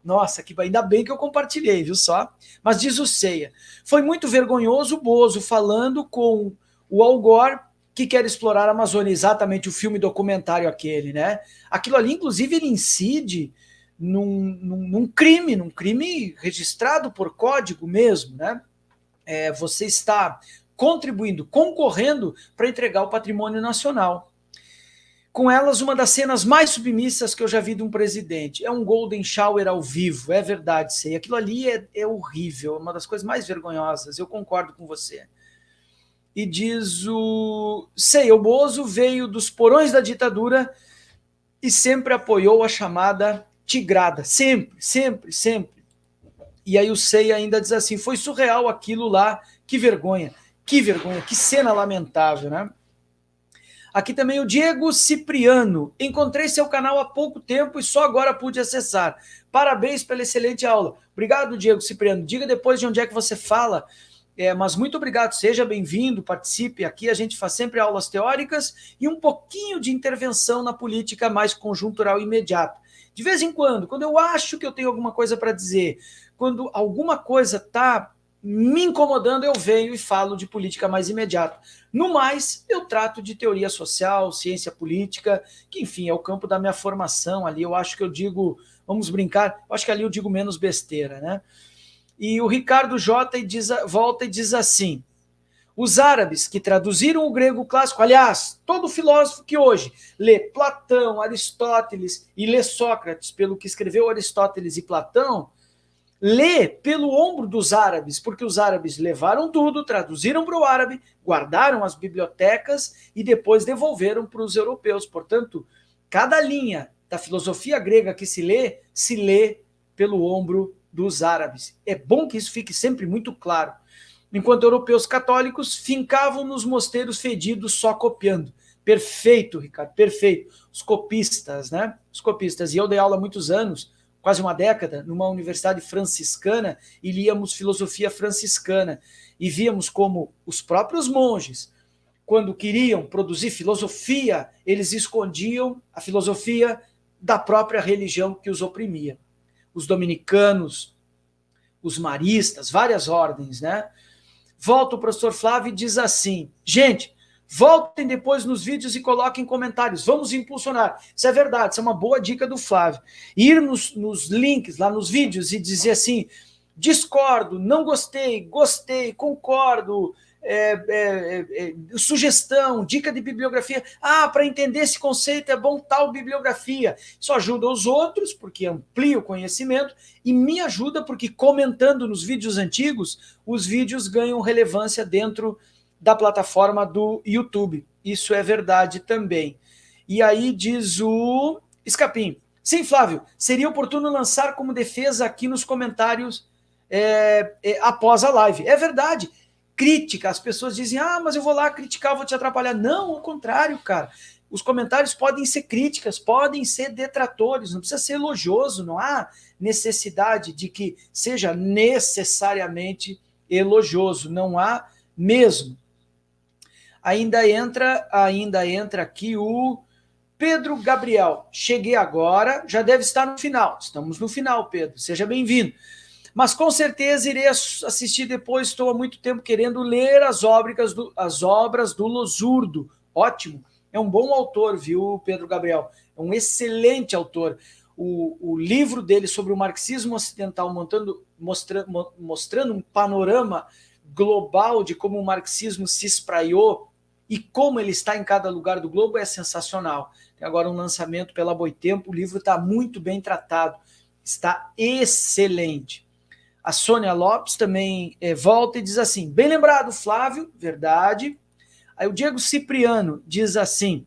Nossa, ainda bem que eu compartilhei, viu só? Mas diz o Ceia. Foi muito vergonhoso o Bozo falando com o Al Gore, que quer explorar a Amazônia, exatamente o filme documentário aquele, né? Aquilo ali, inclusive, ele incide num crime registrado por código mesmo, né? Você está contribuindo, concorrendo para entregar o patrimônio nacional. Com elas, uma das cenas mais submissas que eu já vi de um presidente. É um Golden Shower ao vivo, é verdade, sei. Aquilo ali é horrível, é uma das coisas mais vergonhosas, eu concordo com você. E diz o Bozo veio dos porões da ditadura e sempre apoiou a chamada tigrada. Sempre, sempre, sempre. E aí o Sei ainda diz assim, foi surreal aquilo lá, que vergonha, que cena lamentável, né? Aqui também o Diego Cipriano. Encontrei seu canal há pouco tempo e só agora pude acessar. Parabéns pela excelente aula. Obrigado, Diego Cipriano. Diga depois de onde é que você fala. Mas muito obrigado, seja bem-vindo, participe aqui. A gente faz sempre aulas teóricas e um pouquinho de intervenção na política mais conjuntural e imediata. De vez em quando eu acho que eu tenho alguma coisa para dizer, quando alguma coisa está me incomodando, eu venho e falo de política mais imediata. No mais, eu trato de teoria social, ciência política, que, enfim, é o campo da minha formação ali. Eu acho que eu digo, vamos brincar, eu acho que ali eu digo menos besteira, né? E o Ricardo J. volta e diz assim, os árabes que traduziram o grego clássico, aliás, todo filósofo que hoje lê Platão, Aristóteles e lê Sócrates, pelo que escreveu Aristóteles e Platão, lê pelo ombro dos árabes, porque os árabes levaram tudo, traduziram para o árabe, guardaram as bibliotecas e depois devolveram para os europeus. Portanto, cada linha da filosofia grega que se lê pelo ombro dos árabes. É bom que isso fique sempre muito claro. Enquanto europeus católicos fincavam nos mosteiros fedidos só copiando. Perfeito, Ricardo, perfeito. Os copistas, né? Os copistas. E eu dei aula há muitos anos, quase uma década, numa universidade franciscana, e líamos filosofia franciscana, e víamos como os próprios monges, quando queriam produzir filosofia, eles escondiam a filosofia da própria religião que os oprimia. Os dominicanos, os maristas, várias ordens, né? Volta o professor Flávio e diz assim, gente, voltem depois nos vídeos e coloquem comentários. Vamos impulsionar. Isso é verdade, isso é uma boa dica do Flávio. Ir nos links, lá nos vídeos, e dizer assim, discordo, não gostei, gostei, concordo, sugestão, dica de bibliografia. Para entender esse conceito é bom tal bibliografia. Isso ajuda os outros, porque amplia o conhecimento, e me ajuda porque comentando nos vídeos antigos, os vídeos ganham relevância dentro da plataforma do YouTube. Isso é verdade também. E aí diz o Escapim. Sim, Flávio, seria oportuno lançar como defesa aqui nos comentários após a live. É verdade. Crítica, as pessoas dizem, mas eu vou lá criticar, vou te atrapalhar. Não, ao contrário, cara. Os comentários podem ser críticas, podem ser detratores, não precisa ser elogioso, não há necessidade de que seja necessariamente elogioso, não há mesmo. Ainda entra aqui o Pedro Gabriel. Cheguei agora, já deve estar no final. Estamos no final, Pedro, seja bem-vindo. Mas com certeza irei assistir depois, estou há muito tempo querendo ler as obras do Losurdo. Ótimo, é um bom autor, viu, Pedro Gabriel? É um excelente autor. O livro dele sobre o marxismo ocidental, mostrando um panorama global de como o marxismo se espraiou e como ele está em cada lugar do globo, é sensacional. Tem agora um lançamento pela Boitempo, o livro está muito bem tratado, está excelente. A Sônia Lopes também volta e diz assim, bem lembrado, Flávio, verdade. Aí o Diego Cipriano diz assim,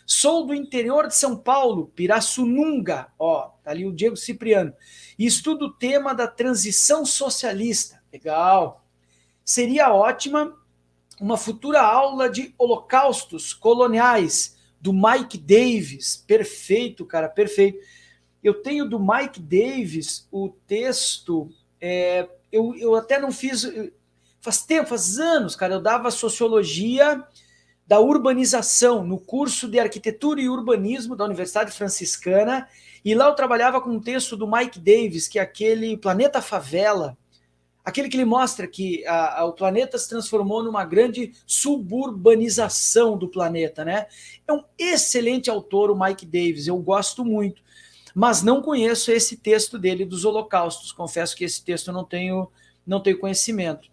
sou do interior de São Paulo, Pirassununga, tá ali o Diego Cipriano, e estudo o tema da transição socialista. Legal. Seria ótima uma futura aula de holocaustos coloniais do Mike Davis. Perfeito, cara, perfeito. Eu tenho do Mike Davis o texto, eu até não fiz, faz anos, cara, eu dava sociologia da urbanização no curso de arquitetura e urbanismo da Universidade Franciscana, e lá eu trabalhava com um texto do Mike Davis, que é aquele Planeta Favela, aquele que ele mostra que o planeta se transformou numa grande suburbanização do planeta, né? É um excelente autor, o Mike Davis, eu gosto muito, mas não conheço esse texto dele dos holocaustos, confesso que esse texto eu não tenho conhecimento,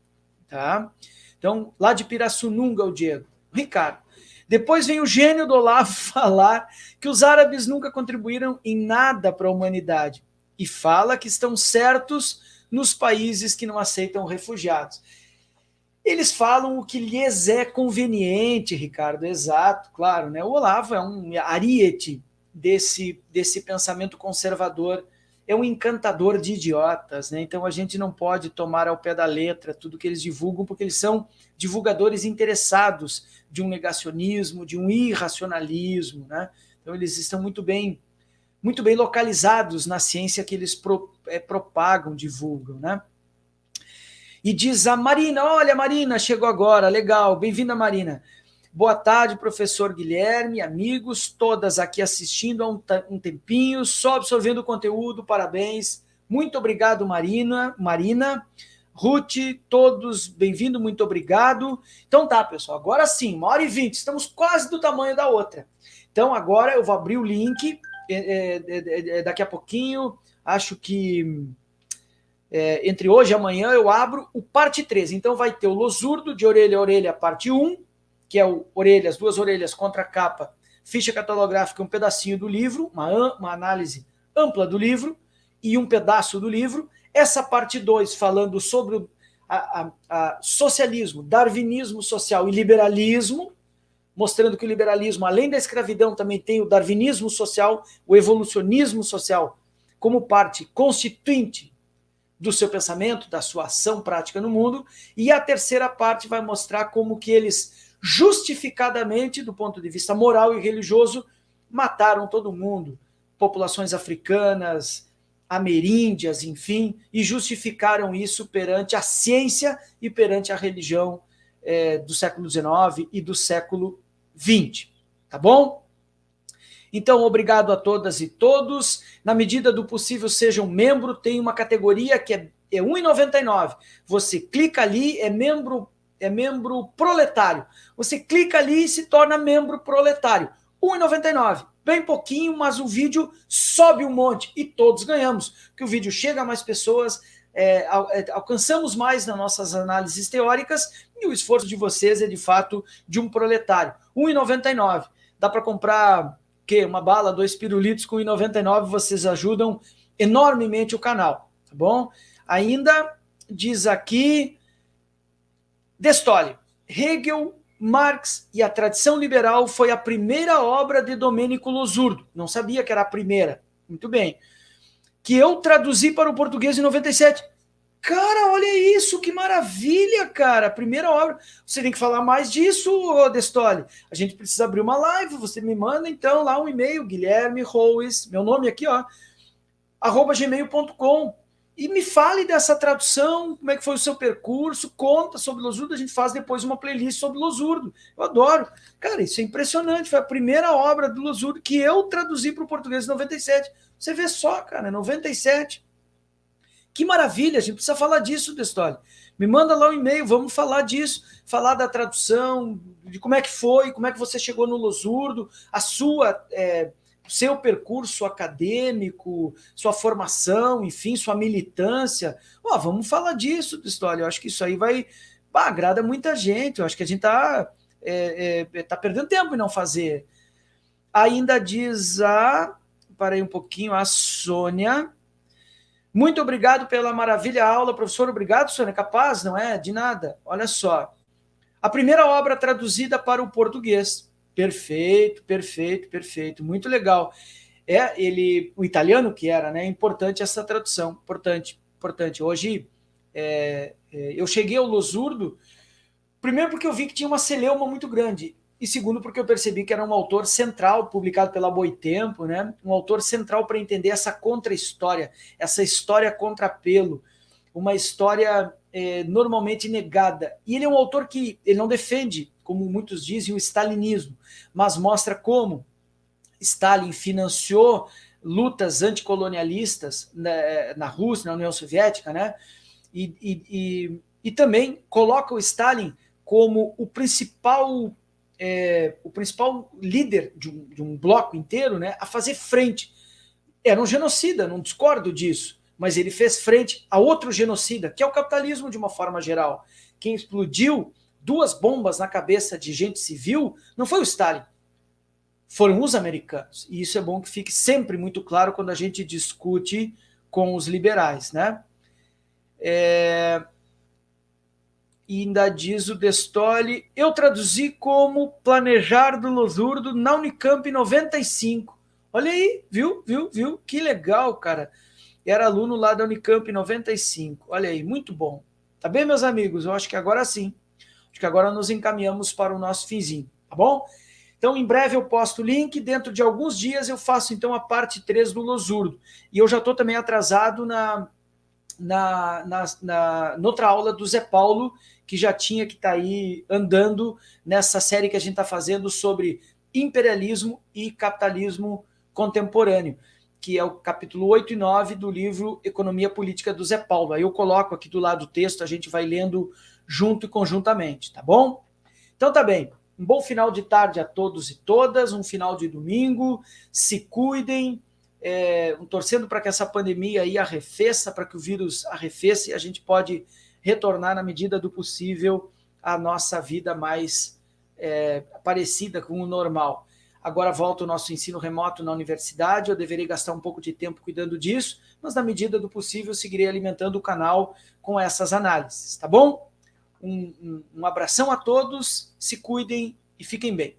tá? Então, lá de Pirassununga, o Diego. Ricardo. Depois vem o gênio do Olavo falar que os árabes nunca contribuíram em nada para a humanidade e fala que estão certos nos países que não aceitam refugiados. Eles falam o que lhes é conveniente, Ricardo, exato, claro, né? O Olavo é um ariete desse pensamento conservador, é um encantador de idiotas, né? Então a gente não pode tomar ao pé da letra tudo que eles divulgam, porque eles são divulgadores interessados de um negacionismo, de um irracionalismo, né? Então eles estão muito bem localizados na ciência que eles propagam, divulgam, né? E diz a Marina, olha, Marina, chegou agora, legal, bem-vinda, Marina. Boa tarde, professor Guilherme, amigos, todas aqui assistindo há um tempinho, só absorvendo o conteúdo, parabéns. Muito obrigado, Marina. Ruth, todos, bem-vindo, muito obrigado. Então tá, pessoal, agora sim, 1h20, estamos quase do tamanho da outra. Então agora eu vou abrir o link, daqui a pouquinho, acho que entre hoje e amanhã eu abro o parte 3. Então vai ter o Losurdo, de orelha a orelha, parte 1, que é o orelha, as duas orelhas contra a capa, ficha catalográfica, um pedacinho do livro, uma análise ampla do livro e um pedaço do livro. Essa parte 2 falando sobre a socialismo, darwinismo social e liberalismo, mostrando que o liberalismo, além da escravidão, também tem o darwinismo social, o evolucionismo social, como parte constituinte do seu pensamento, da sua ação prática no mundo. E a terceira parte vai mostrar como que eles, justificadamente, do ponto de vista moral e religioso, mataram todo mundo, populações africanas, ameríndias, enfim, e justificaram isso perante a ciência e perante a religião do século XIX e do século XX. Tá bom? Então, obrigado a todas e todos. Na medida do possível, seja um membro. Tem uma categoria que é R$1,99. Você clica ali, é membro proletário. Você clica ali e se torna membro proletário. R$1,99. Bem pouquinho, mas o vídeo sobe um monte e todos ganhamos. Que o vídeo chega a mais pessoas, alcançamos mais nas nossas análises teóricas e o esforço de vocês é, de fato, de um proletário. R$1,99. Dá para comprar uma bala, 2 pirulitos com R$1,99, vocês ajudam enormemente o canal, tá bom? Ainda diz aqui, Destoli, Hegel, Marx e a tradição liberal foi a primeira obra de Domênico Losurdo. Não sabia que era a primeira. Muito bem. Que eu traduzi para o português em 97. Cara, olha isso, que maravilha, cara. Primeira obra. Você tem que falar mais disso, Destoli. A gente precisa abrir uma live. Você me manda, então, lá um e-mail, Guilherme Roues, meu nome aqui, ó, @gmail.com. E me fale dessa tradução, como é que foi o seu percurso, conta sobre Losurdo, a gente faz depois uma playlist sobre Losurdo. Eu adoro. Cara, isso é impressionante. Foi a primeira obra do Losurdo que eu traduzi para o português em 97. Você vê só, cara, 97. Que maravilha, a gente precisa falar disso, Destoli. Me manda lá um e-mail, vamos falar disso, falar da tradução, de como é que foi, como é que você chegou no Losurdo, seu percurso acadêmico, sua formação, enfim, sua militância. Vamos falar disso, Destoli. Eu acho que isso aí agrada muita gente. Eu acho que a gente tá perdendo tempo em não fazer. Ainda diz parei um pouquinho, a Sônia. Muito obrigado pela maravilha aula, professor. Obrigado, Sônia. Capaz, não é? De nada. Olha só. A primeira obra traduzida para o português. Perfeito, perfeito, perfeito. Muito legal. O italiano que era, né? Importante essa tradução. Importante, importante. Hoje, eu cheguei ao Losurdo, primeiro porque eu vi que tinha uma celeuma muito grande. E segundo, porque eu percebi que era um autor central, publicado pela Boitempo, né? Um autor central para entender essa contra-história, essa história contra-pelo, uma história normalmente negada. E ele é um autor que ele não defende, como muitos dizem, o stalinismo, mas mostra como Stalin financiou lutas anticolonialistas na Rússia, na União Soviética, né? E também coloca o Stalin como o principal líder de um bloco inteiro, né, a fazer frente. Era um genocida, não discordo disso, mas ele fez frente a outro genocida, que é o capitalismo de uma forma geral. Quem explodiu 2 bombas na cabeça de gente civil, não foi o Stalin, foram os americanos. E isso é bom que fique sempre muito claro quando a gente discute com os liberais, né? E ainda diz o Destoli, eu traduzi como planejar do Losurdo na Unicamp em 95. Olha aí, viu? Que legal, cara. Era aluno lá da Unicamp em 95. Olha aí, muito bom. Tá bem, meus amigos? Eu acho que agora sim. Acho que agora nos encaminhamos para o nosso finzinho, tá bom? Então, em breve eu posto o link, dentro de alguns dias eu faço então a parte 3 do Losurdo. E eu já estou também atrasado na outra aula do Zé Paulo, que já tinha que estar aí andando nessa série que a gente está fazendo sobre imperialismo e capitalismo contemporâneo, que é o capítulo 8 e 9 do livro Economia Política do Zé Paulo. Aí eu coloco aqui do lado o texto, a gente vai lendo junto e conjuntamente, tá bom? Então tá bem. Um bom final de tarde a todos e todas, um final de domingo, se cuidem, torcendo para que essa pandemia aí arrefeça, para que o vírus arrefeça e a gente pode retornar na medida do possível à nossa vida mais parecida com o normal. Agora volta o nosso ensino remoto na universidade, eu deverei gastar um pouco de tempo cuidando disso, mas na medida do possível seguirei alimentando o canal com essas análises, tá bom? Um abração a todos, se cuidem e fiquem bem.